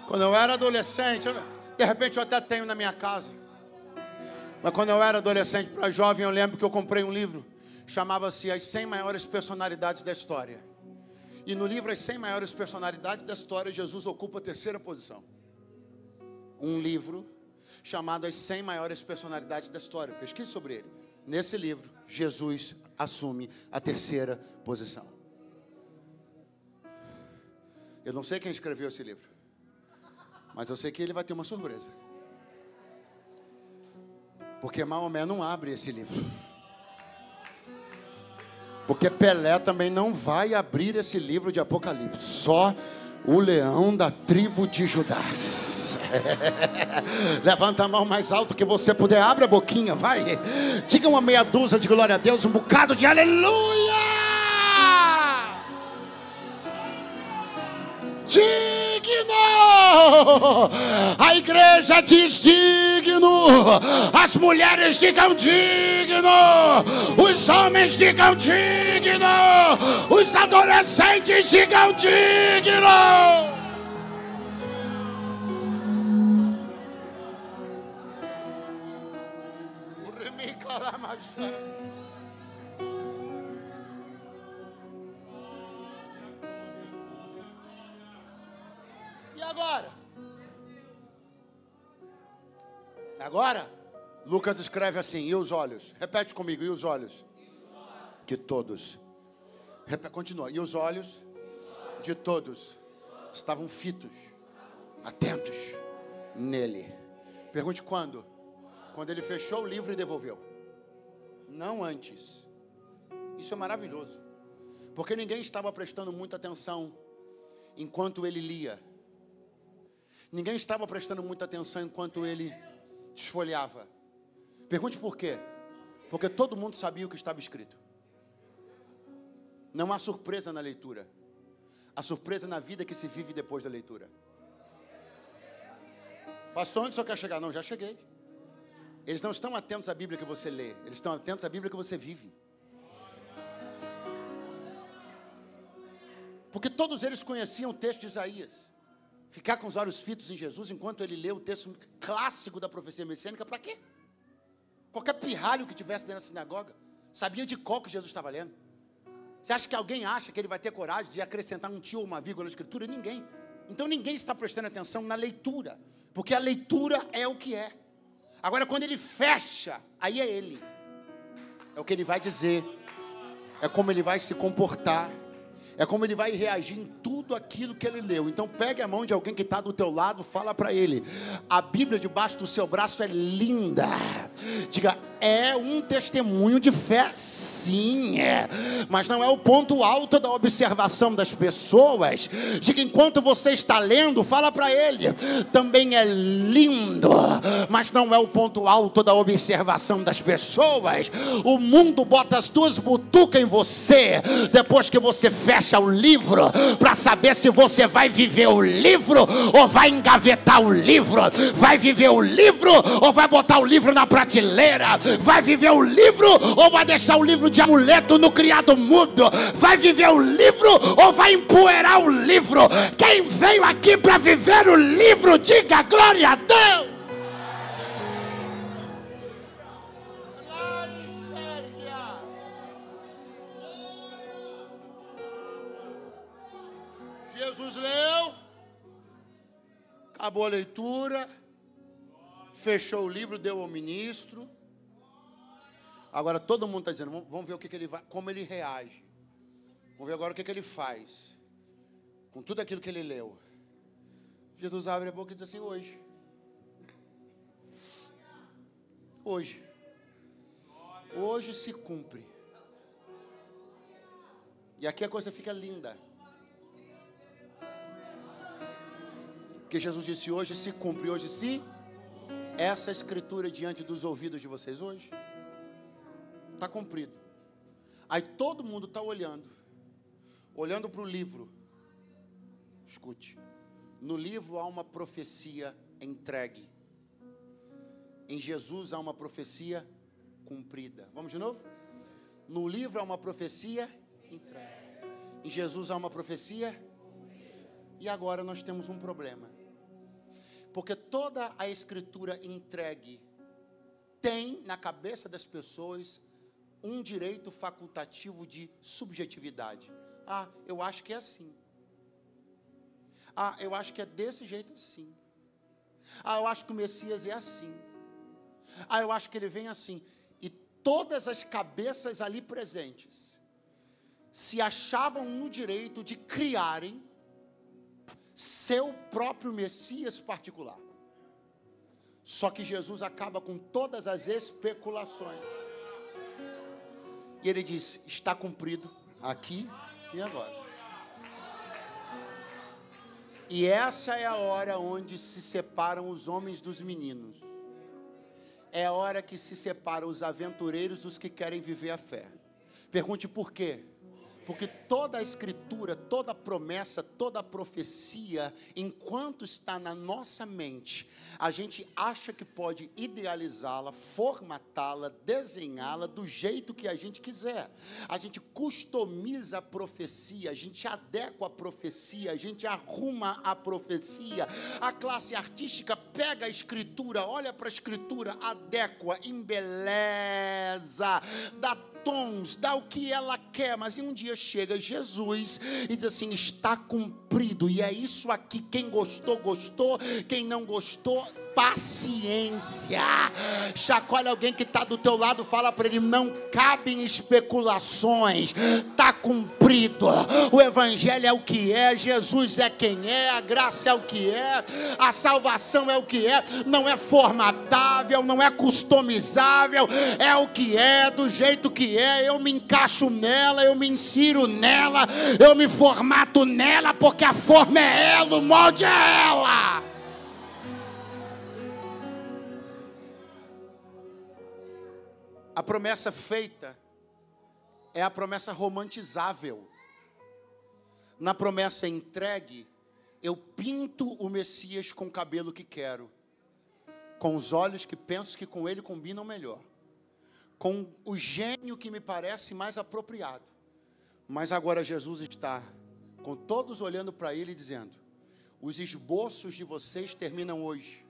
Quando eu era adolescente, de repente eu até tenho na minha casa, mas quando eu era adolescente, para jovem, eu lembro que eu comprei um livro, chamava-se As 100 Maiores Personalidades da História. E no livro As 100 Maiores Personalidades da História, Jesus ocupa a 3ª posição. Um livro chamado As 100 Maiores Personalidades da História. Pesquise sobre ele. Nesse livro, Jesus assume a 3ª posição. Eu não sei quem escreveu esse livro, mas eu sei que ele vai ter uma surpresa. Porque Maomé não abre esse livro. Porque Pelé também não vai abrir esse livro de Apocalipse. Só o leão da tribo de Judá. Levanta a mão mais alto que você puder. Abre a boquinha, vai. Diga uma meia dúzia de glória a Deus, um bocado de aleluia. Digno! A igreja diz digno, as mulheres digam digno, os homens digam digno, os adolescentes digam digno. E agora? Agora, Lucas escreve assim, e os olhos? Repete comigo, e os olhos? De todos. Continua, e os olhos de todos estavam fitos, atentos nele. Pergunte quando? Quando ele fechou o livro e devolveu. Não antes. Isso é maravilhoso. Porque ninguém estava prestando muita atenção enquanto ele lia. Ninguém estava prestando muita atenção enquanto ele desfolhava. Pergunte por quê? Porque todo mundo sabia o que estava escrito. Não há surpresa na leitura. Há surpresa na vida que se vive depois da leitura. Pastor, onde o senhor quer chegar? Não, já cheguei. Eles não estão atentos à Bíblia que você lê. Eles estão atentos à Bíblia que você vive. Porque todos eles conheciam o texto de Isaías. Ficar com os olhos fitos em Jesus enquanto ele lê o texto clássico da profecia messiânica, para quê? Qualquer pirralho que tivesse dentro da sinagoga sabia de qual que Jesus estava lendo. Você acha que alguém acha que ele vai ter coragem de acrescentar um tio ou uma vírgula na escritura? Ninguém. Então ninguém está prestando atenção na leitura, porque a leitura é o que é. Agora quando ele fecha, aí é ele. É o que ele vai dizer, é como ele vai se comportar, é como ele vai reagir em tudo aquilo que ele leu. Então pegue a mão de alguém que está do teu lado, fala para ele: a Bíblia debaixo do seu braço é linda. Diga: é um testemunho de fé, sim, é. Mas não é o ponto alto da observação das pessoas. Diga: enquanto você está lendo, fala para ele: também é lindo, mas não é o ponto alto da observação das pessoas. O mundo bota as duas butucas em você depois que você fecha o livro, para saber se você vai viver o livro ou vai engavetar o livro, vai viver o livro ou vai botar o livro na prateleira, vai viver o livro ou vai deixar o livro de amuleto no criado mudo, vai viver o livro ou vai empoeirar o livro. Quem veio aqui para viver o livro, diga glória a Deus. Jesus leu, acabou a leitura, fechou o livro, deu ao ministro. Agora todo mundo está dizendo: vamos ver o que ele vai, como ele reage. Vamos ver agora o que ele faz com tudo aquilo que ele leu. Jesus abre a boca e diz assim: hoje se cumpre. E aqui a coisa fica linda. Porque Jesus disse: hoje se cumpre, hoje se... Essa escritura diante dos ouvidos de vocês hoje está cumprido. Aí todo mundo está olhando para o livro. Escute, no livro há uma profecia entregue. Em Jesus há uma profecia cumprida. Vamos de novo? No livro há uma profecia entregue. Em Jesus há uma profecia. E agora nós temos um problema. Porque toda a escritura entregue tem na cabeça das pessoas um direito facultativo de subjetividade. Ah, eu acho que é assim. Ah, eu acho que é desse jeito assim. Ah, eu acho que o Messias é assim. Ah, eu acho que ele vem assim. E todas as cabeças ali presentes se achavam no direito de criarem seu próprio Messias particular. Só que Jesus acaba com todas as especulações. E ele diz: está cumprido aqui e agora. E essa é a hora onde se separam os homens dos meninos. É a hora que se separam os aventureiros dos que querem viver a fé. Pergunte por quê? Porque toda a escritura, toda a promessa, toda a profecia, enquanto está na nossa mente, a gente acha que pode idealizá-la, formatá-la, desenhá-la do jeito que a gente quiser. A gente customiza a profecia, a gente adequa a profecia, a gente arruma a profecia. A classe artística pega a Escritura, olha para a Escritura, adequa, embeleza, dá tons, dá o que ela quer, mas um dia chega Jesus e diz assim: está cumprido, e é isso aqui. Quem gostou, gostou, quem não gostou, paciência. Chacoalha alguém que está do teu lado, fala para ele: não cabem especulações, está cumprido, o Evangelho é o que é, Jesus é quem é, a graça é o que é, a salvação é o que é, não é formatável, não é customizável, é o que é, do jeito que é. Eu me encaixo nela, eu me insiro nela, eu me formato nela, porque a forma é ela, o molde é ela. A promessa feita é a promessa romantizável. Na promessa entregue, eu pinto o Messias com o cabelo que quero, com os olhos que penso que com ele combinam melhor, com o gênio que me parece mais apropriado. Mas agora Jesus está com todos olhando para ele e dizendo: os esboços de vocês terminam hoje,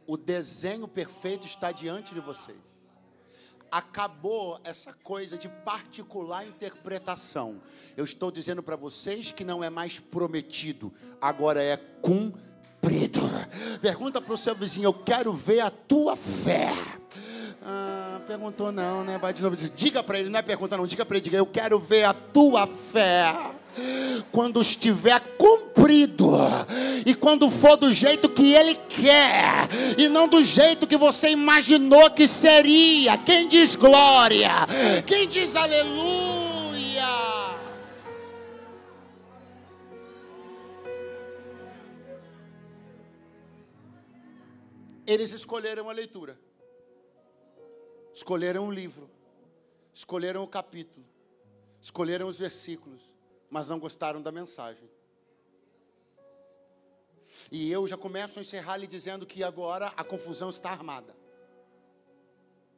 o desenho perfeito está diante de vocês. Acabou essa coisa de particular interpretação. Eu estou dizendo para vocês que não é mais prometido, agora é cumprido. Pergunta para o seu vizinho: eu quero ver a tua fé. Perguntou não, né? Vai de novo. Diga para ele, não é pergunta não, diga para ele, diga: eu quero ver a tua fé. Quando estiver cumprido, e quando for do jeito que ele quer, e não do jeito que você imaginou que seria. Quem diz glória? Quem diz aleluia? Eles escolheram a leitura, escolheram o livro, escolheram o capítulo, escolheram os versículos, mas não gostaram da mensagem. E eu já começo a encerrar lhe dizendo que agora a confusão está armada.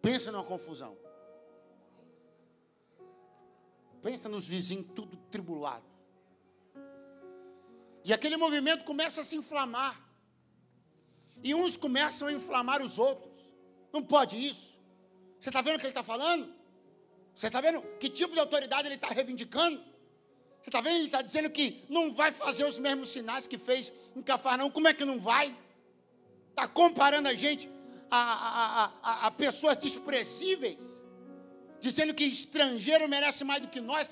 Pensa numa confusão. Pensa nos vizinhos tudo tribulado. E aquele movimento começa a se inflamar. E uns começam a inflamar os outros. Não pode isso. Você está vendo o que ele está falando? Você está vendo que tipo de autoridade ele está reivindicando? Você está vendo? Ele está dizendo que não vai fazer os mesmos sinais que fez em Cafarnaum. Como é que não vai? Está comparando a gente a pessoas desprezíveis, dizendo que estrangeiro merece mais do que nós.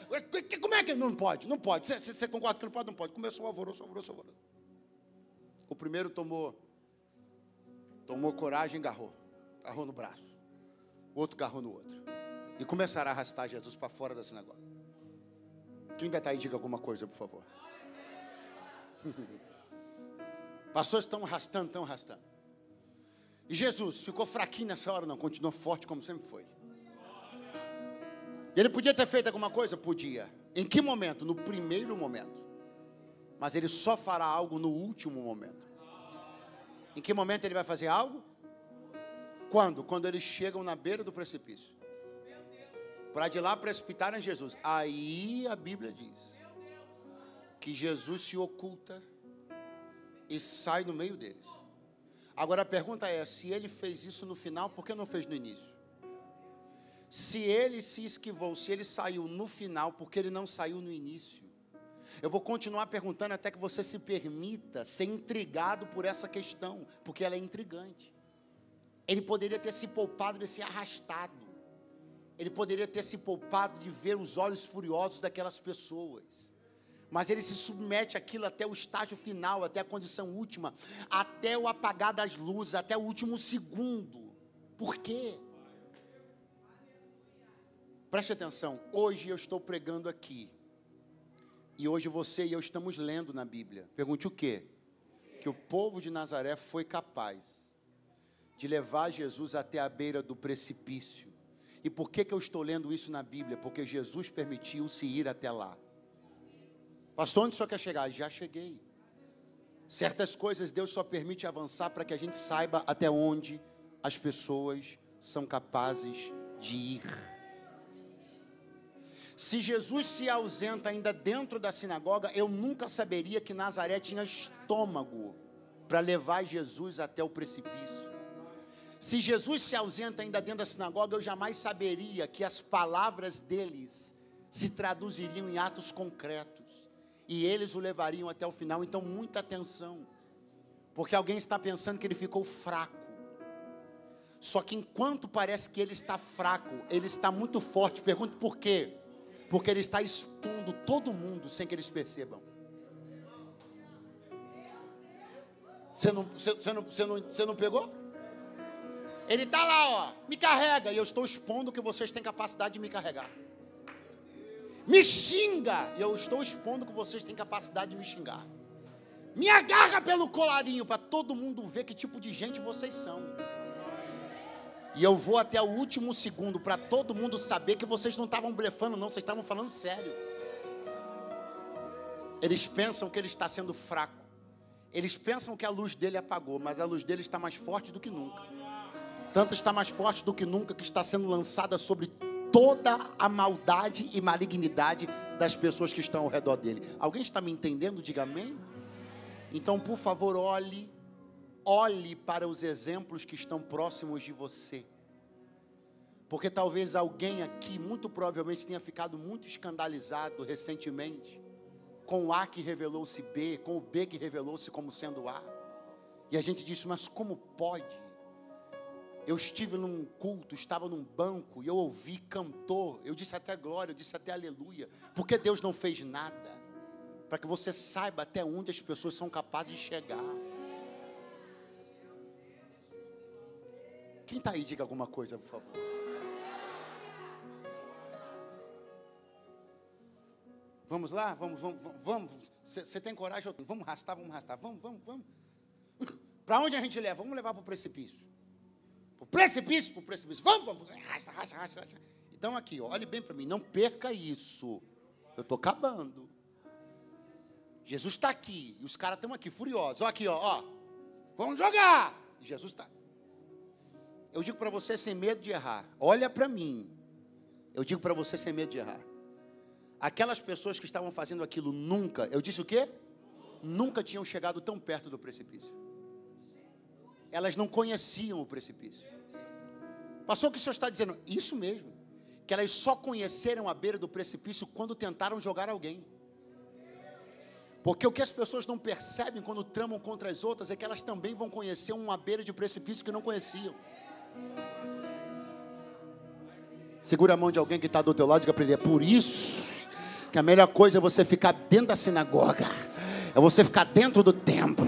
Como é que não pode? Não pode. Você concorda que não pode? Não pode. Começou o alvoroço. O primeiro tomou coragem e agarrou no braço. O outro agarrou no outro. E começaram a arrastar Jesus para fora da sinagoga. Quem ainda está aí, diga alguma coisa, por favor. Pastores estão arrastando. E Jesus ficou fraquinho nessa hora? Não, continuou forte como sempre foi. E ele podia ter feito alguma coisa? Podia. Em que momento? No primeiro momento. Mas ele só fará algo no último momento. Em que momento ele vai fazer algo? Quando? Quando eles chegam na beira do precipício, para de lá precipitarem Jesus. Aí a Bíblia diz que Jesus se oculta e sai no meio deles. Agora a pergunta é: se ele fez isso no final, por que não fez no início? Se ele se esquivou, se ele saiu no final, por que ele não saiu no início? Eu vou continuar perguntando até que você se permita ser intrigado por essa questão, porque ela é intrigante. Ele poderia ter se poupado de ser arrastado. Ele poderia ter se poupado de ver os olhos furiosos daquelas pessoas. Mas ele se submete àquilo até o estágio final, até a condição última, até o apagar das luzes, até o último segundo. Por quê? Preste atenção, hoje eu estou pregando aqui. E hoje você e eu estamos lendo na Bíblia. Pergunte o quê? Que o povo de Nazaré foi capaz de levar Jesus até a beira do precipício. E por que eu estou lendo isso na Bíblia? Porque Jesus permitiu-se ir até lá. Pastor, onde o senhor quer chegar? Já cheguei. Certas coisas Deus só permite avançar para que a gente saiba até onde as pessoas são capazes de ir. Se Jesus se ausenta ainda dentro da sinagoga, eu nunca saberia que Nazaré tinha estômago para levar Jesus até o precipício. Se Jesus se ausenta ainda dentro da sinagoga, eu jamais saberia que as palavras deles se traduziriam em atos concretos, e eles o levariam até o final. Então, muita atenção, porque alguém está pensando que ele ficou fraco. Só que enquanto parece que ele está fraco, ele está muito forte. Pergunto por quê? Porque ele está expondo todo mundo sem que eles percebam. Você não pegou? Ele está lá, ó, me carrega, e eu estou expondo que vocês têm capacidade de me carregar. Me xinga, e eu estou expondo que vocês têm capacidade de me xingar. Me agarra pelo colarinho, para todo mundo ver que tipo de gente vocês são. E eu vou até o último segundo, para todo mundo saber que vocês não estavam blefando não, vocês estavam falando sério. Eles pensam que ele está sendo fraco. Eles pensam que a luz dele apagou, mas a luz dele está mais forte do que nunca. Tanto está mais forte do que nunca, que está sendo lançada sobre toda a maldade e malignidade das pessoas que estão ao redor dele. Alguém está me entendendo? Diga amém. Então, por favor, olhe para os exemplos que estão próximos de você. Porque talvez alguém aqui, muito provavelmente, tenha ficado muito escandalizado recentemente com o A que revelou-se B, com o B que revelou-se como sendo A. E a gente disse, mas como pode? Eu estive num culto, estava num banco, e eu ouvi cantor, eu disse até glória, eu disse até aleluia. Porque Deus não fez nada? Para que você saiba até onde as pessoas são capazes de chegar. Quem está aí, diga alguma coisa, por favor. Vamos lá? Vamos. Você tem coragem? Vamos arrastar. Vamos. Para onde a gente leva? Vamos levar para o precipício. Para o precipício. Vamos. Racha. Então aqui, olhe bem para mim. Não perca isso. Eu estou acabando. Jesus está aqui. E os caras estão aqui, furiosos. Ó aqui, ó. Vamos jogar. E Jesus está. Eu digo para você sem medo de errar. Olha para mim. Eu digo para você sem medo de errar. Aquelas pessoas que estavam fazendo aquilo nunca, eu disse o quê? Nunca tinham chegado tão perto do precipício. Elas não conheciam o precipício. Pastor, o que o senhor está dizendo? Isso mesmo. Que elas só conheceram a beira do precipício quando tentaram jogar alguém. Porque o que as pessoas não percebem quando tramam contra as outras é que elas também vão conhecer uma beira de precipício que não conheciam. Segura a mão de alguém que está do teu lado e diga para ele, é por isso que a melhor coisa é você ficar dentro da sinagoga, é você ficar dentro do templo,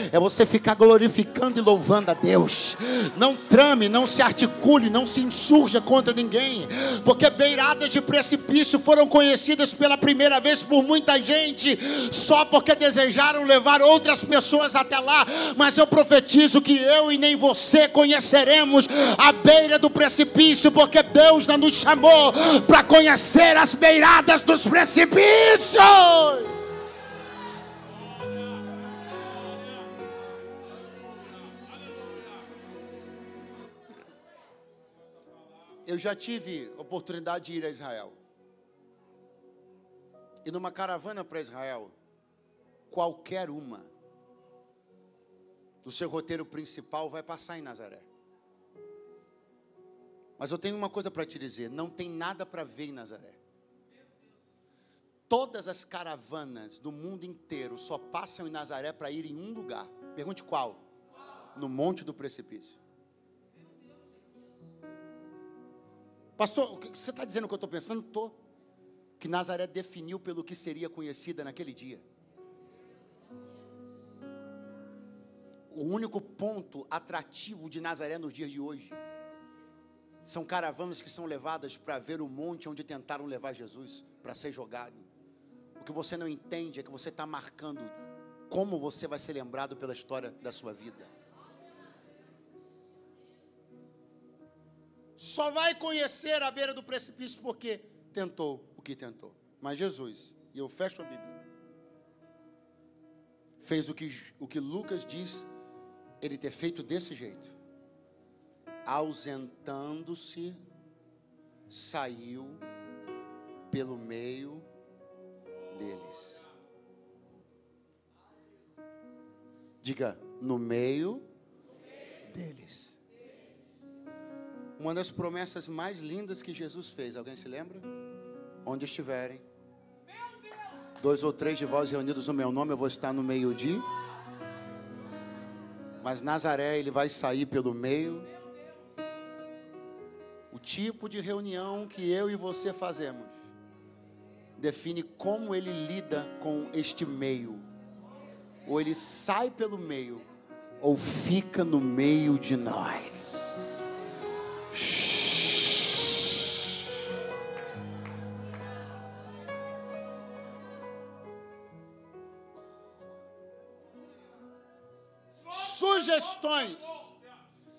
é você ficar glorificando e louvando a Deus. Não trame, não se articule, não se insurja contra ninguém, porque beiradas de precipício foram conhecidas pela primeira vez por muita gente, só porque desejaram levar outras pessoas até lá. Mas eu profetizo que eu e nem você conheceremos a beira do precipício, porque Deus não nos chamou para conhecer as beiradas dos precipícios. Eu já tive oportunidade de ir a Israel. E numa caravana para Israel, qualquer uma, do seu roteiro principal vai passar em Nazaré. Mas eu tenho uma coisa para te dizer, não tem nada para ver em Nazaré. Todas as caravanas do mundo inteiro só passam em Nazaré para ir em um lugar. Pergunte qual? No Monte do Precipício. Pastor, você está dizendo o que eu estou pensando? Estou. Que Nazaré definiu pelo que seria conhecida naquele dia. O único ponto atrativo de Nazaré nos dias de hoje são caravanas que são levadas para ver o monte onde tentaram levar Jesus para ser jogado. O que você não entende é que você está marcando como você vai ser lembrado pela história da sua vida. Só vai conhecer a beira do precipício porque tentou o que tentou. Mas Jesus, e eu fecho a Bíblia, fez o que Lucas diz ele ter feito desse jeito. Ausentando-se, saiu pelo meio deles. Diga, no meio deles. Uma das promessas mais lindas que Jesus fez, alguém se lembra? Onde estiverem 2 ou 3 de vós reunidos no meu nome, eu vou estar no meio de. Mas Nazaré, ele vai sair pelo meio. O tipo de reunião que eu e você fazemos define como ele lida com este meio. Ou ele sai pelo meio, ou fica no meio de nós.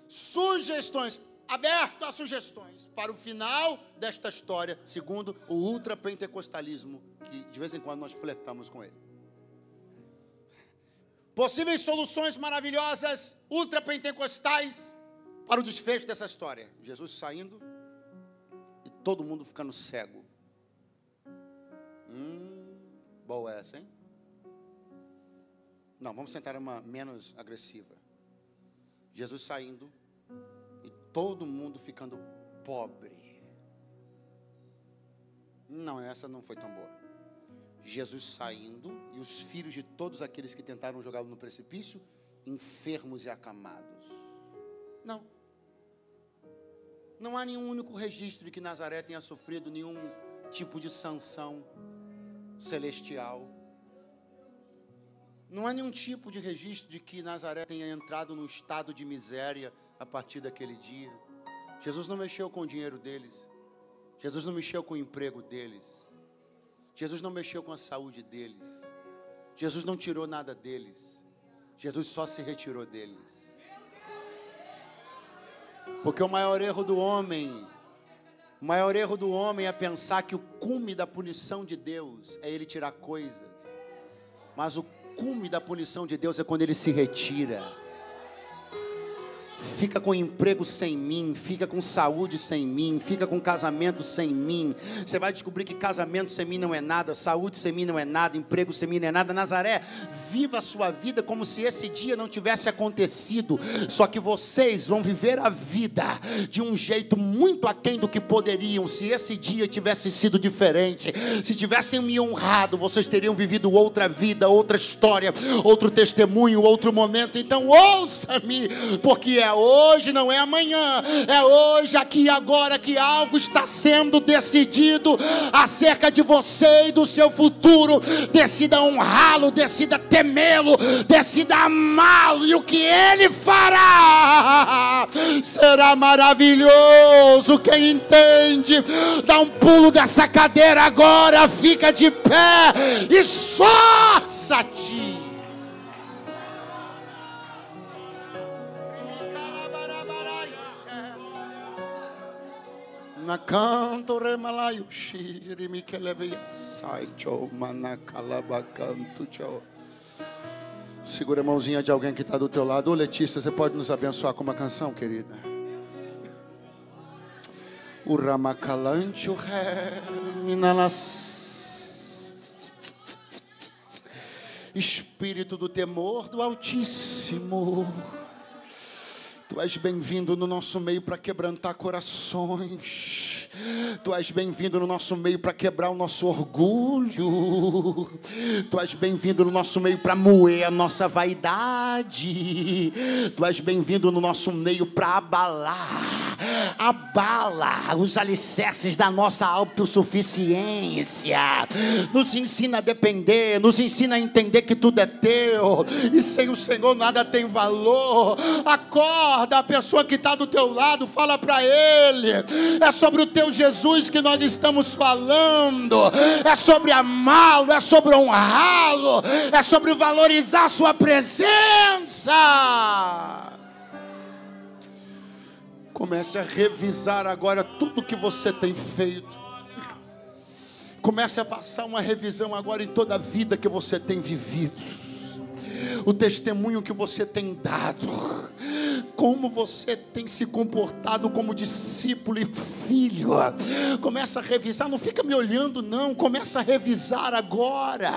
Sugestões, aberto a sugestões para o final desta história, segundo o ultrapentecostalismo, que de vez em quando nós flertamos com ele. Possíveis soluções maravilhosas, ultrapentecostais, para o desfecho dessa história. Jesus saindo e todo mundo ficando cego. Boa essa, hein? Não, vamos tentar uma menos agressiva. Jesus saindo e todo mundo ficando pobre. Não, essa não foi tão boa. Jesus saindo e os filhos de todos aqueles que tentaram jogá-lo no precipício, enfermos e acamados. Não há nenhum único registro de que Nazaré tenha sofrido nenhum tipo de sanção celestial. Não há nenhum tipo de registro de que Nazaré tenha entrado num estado de miséria a partir daquele dia. Jesus não mexeu com o dinheiro deles. Jesus não mexeu com o emprego deles. Jesus não mexeu com a saúde deles. Jesus não tirou nada deles. Jesus só se retirou deles. Porque o maior erro do homem é pensar que o cume da punição de Deus é ele tirar coisas. Mas o cume da punição de Deus é quando ele se retira. Fica com emprego sem mim, fica com saúde sem mim, fica com casamento sem mim. Você vai descobrir que casamento sem mim não é nada, saúde sem mim não é nada, emprego sem mim não é nada. Nazaré, viva a sua vida como se esse dia não tivesse acontecido. Só que vocês vão viver a vida de um jeito muito aquém do que poderiam. Se esse dia tivesse sido diferente, se tivessem me honrado, vocês teriam vivido outra vida, outra história, outro testemunho, outro momento. Então ouça-me, porque é hoje, não é amanhã, é hoje, aqui e agora, que algo está sendo decidido acerca de você e do seu futuro. Decida honrá-lo, decida temê-lo, decida amá-lo, e o que ele fará será maravilhoso. Quem entende, dá um pulo dessa cadeira agora, fica de pé, esforça-te. Na canto remalaio shiri mi keleve sai cho manacalaba canto cho. Segura a mãozinha de alguém que está do teu lado. Ô Letícia, você pode nos abençoar com uma canção, querida? O ramacalante o ré minalas. Espírito do temor do Altíssimo, Tu és bem-vindo no nosso meio para quebrantar corações. Tu és bem-vindo no nosso meio para quebrar o nosso orgulho. Tu és bem-vindo no nosso meio para moer a nossa vaidade. Tu és bem-vindo no nosso meio para abala os alicerces da nossa autossuficiência. Nos ensina a depender, nos ensina a entender que tudo é teu, e sem o Senhor nada tem valor. Acorda, a pessoa que está do teu lado, fala para ele. É sobre o teu Jesus que nós estamos falando. É sobre amá-lo, é sobre honrá-lo, é sobre valorizar a sua presença. Comece a revisar agora tudo que você tem feito. Comece a passar uma revisão agora em toda a vida que você tem vivido. O testemunho que você tem dado. como você tem se comportado como discípulo e filho. Começa a revisar, não fica me olhando não, começa a revisar agora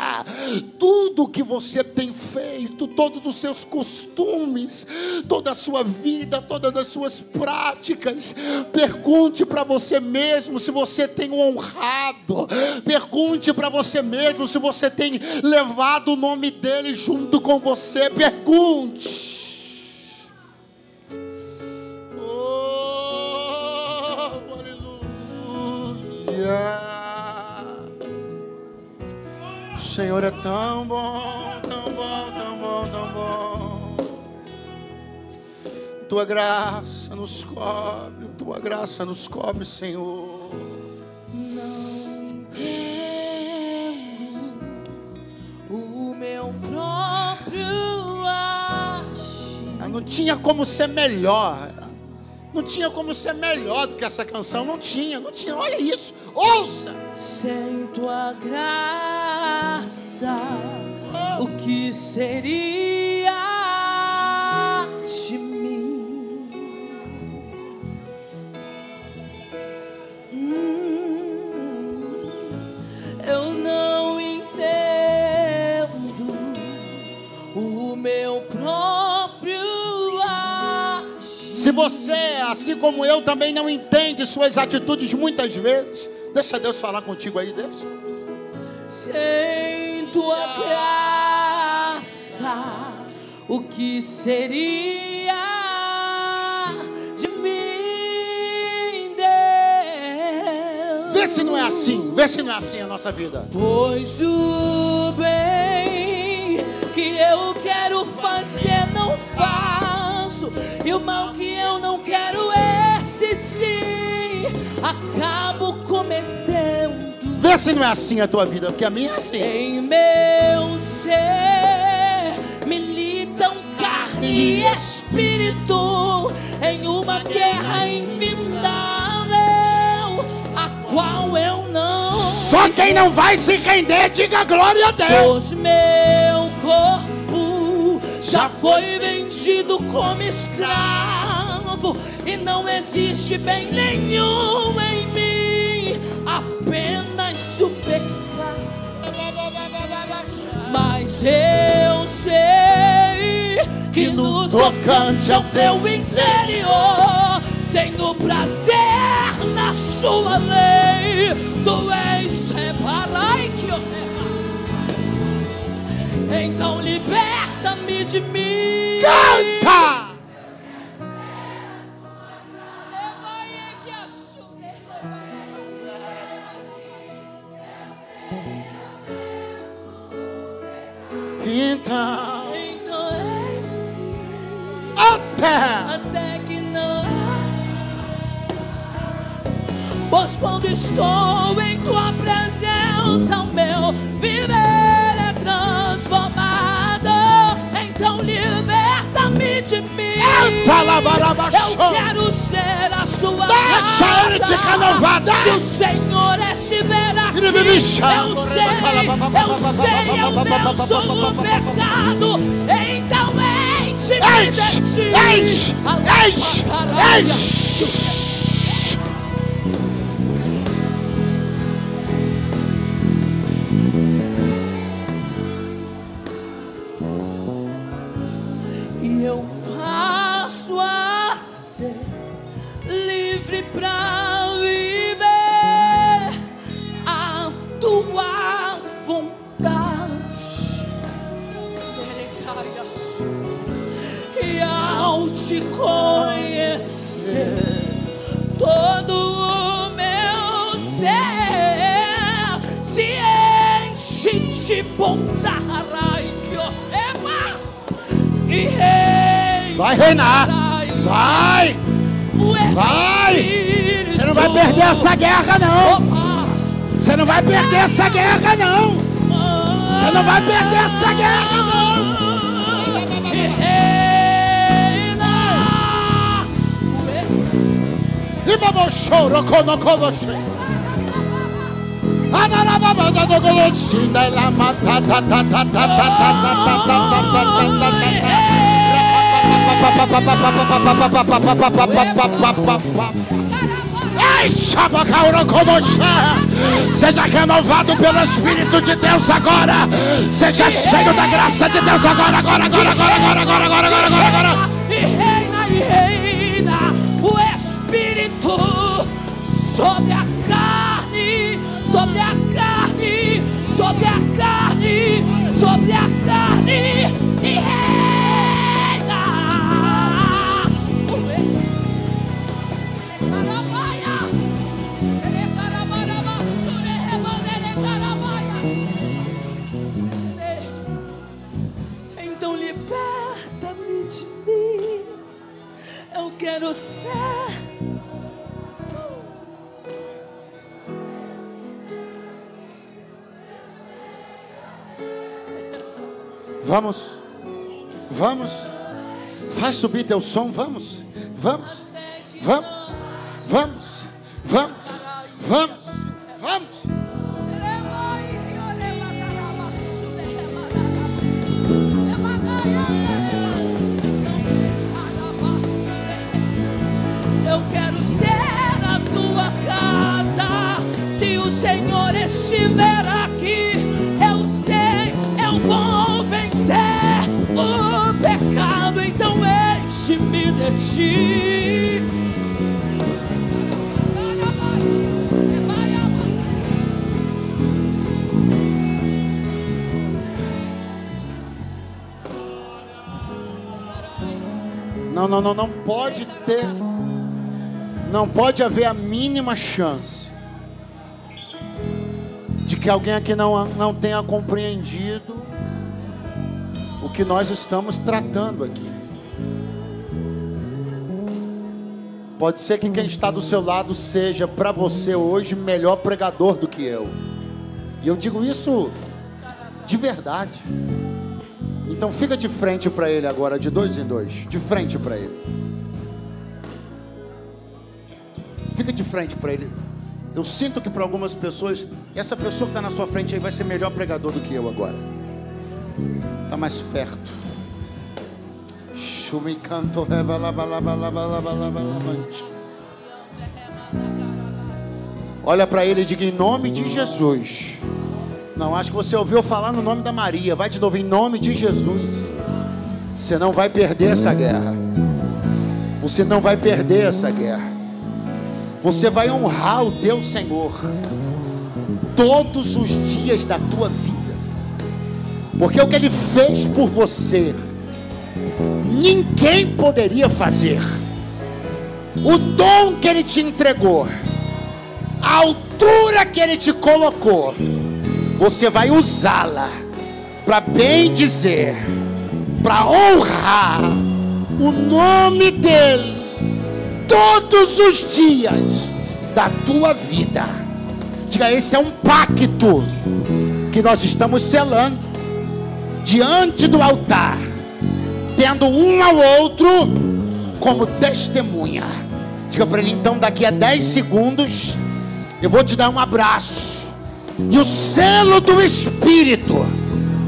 tudo que você tem feito, todos os seus costumes, toda a sua vida, todas as suas práticas. Pergunte para você mesmo se você tem honrado. Pergunte para você mesmo se você tem levado o nome dele junto com você. Pergunte. O Senhor é tão bom, tão bom, tão bom, tão bom. Tua graça nos cobre, tua graça nos cobre, Senhor. Não entendo o meu próprio agir. Não tinha como ser melhor. Não tinha como ser melhor do que essa canção. Não tinha. Olha isso. Ouça. Sem tua graça, o que seria de mim? Eu não entendo o meu próprio. Se você, assim como eu, também não entende suas atitudes muitas vezes, deixa Deus falar contigo aí, deixa. Sem tua graça, o que seria de mim, Deus? Vê se não é assim a nossa vida. Pois o bem que eu quero fazer não faço, e o mal que eu não quero, esse sim acabo cometendo. Vê se não é assim a tua vida, porque a minha é assim. Em meu ser militam carne e espírito, em uma guerra infindável, a qual eu não. Só quem não vai se render, diga glória a Deus. Pois meu corpo já foi vendido como escravo, e não existe bem nenhum em mim, apenas o pecado. Mas eu sei que no tocante ao teu interior tenho prazer na sua lei. Tu és separai que eu. Então liberta-me de mim. Canta! Então és até que não. Pois quando estou em tua presença, o meu viver é transformado. Então liberta-me de mim. Eu quero ser a sua deixa ele te renovada. Se o Senhor estiver aqui, eu sei eu venço o pecado. Então enche-me de ti. E eu passo a ser livre pra viver a tua vontade. E ao te conhecer, todo o meu ser se enche de bondade. E vai reinar, vai, você não vai perder essa guerra não, você não vai perder essa guerra não, você não vai perder essa guerra não. E reina, e vamos chorar como Seja renovado pelo Espírito de Deus agora. Seja cheio da graça de Deus agora. E reina o Espírito sobre a carne, sobre a carne, sobre a carne, sobre a carne. E reina o Então liberta-me de mim. Eu quero ser. Vamos. Faz subir teu som, vamos. Eu quero ser a tua casa. Se o Senhor estiver aqui, eu sei, eu vou vencer o pecado. Então enche-me de ti. Não pode ter. Não pode haver a mínima chance de que alguém aqui não tenha compreendido o que nós estamos tratando aqui. Pode ser que quem está do seu lado seja para você hoje melhor pregador do que eu. E eu digo isso de verdade. Então fica de frente para ele agora, de 2 em 2. De frente para ele. Fica de frente para ele. Eu sinto que para algumas pessoas, essa pessoa que está na sua frente aí vai ser melhor pregador do que eu agora. Está mais perto. Olha para ele e diga: em nome de Jesus. Não, acho que você ouviu falar no nome da Maria. Vai de novo, em nome de Jesus. Você não vai perder essa guerra. Você não vai perder essa guerra. Você vai honrar o teu Senhor todos os dias da tua vida, porque o que Ele fez por você, ninguém poderia fazer. O dom que Ele te entregou, a altura que Ele te colocou, você vai usá-la para bem dizer, para honrar o nome dEle todos os dias da tua vida. Diga: esse é um pacto que nós estamos selando diante do altar, tendo um ao outro como testemunha. Diga para ele: então daqui a 10 segundos eu vou te dar um abraço, e o selo do Espírito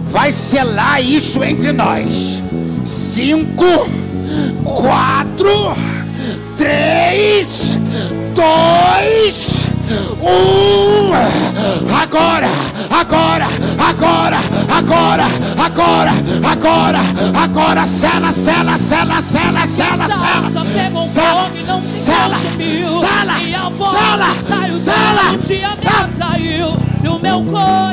vai selar isso entre nós. 5, 4, 3, 2, 1. Agora. Sela. E o meu coração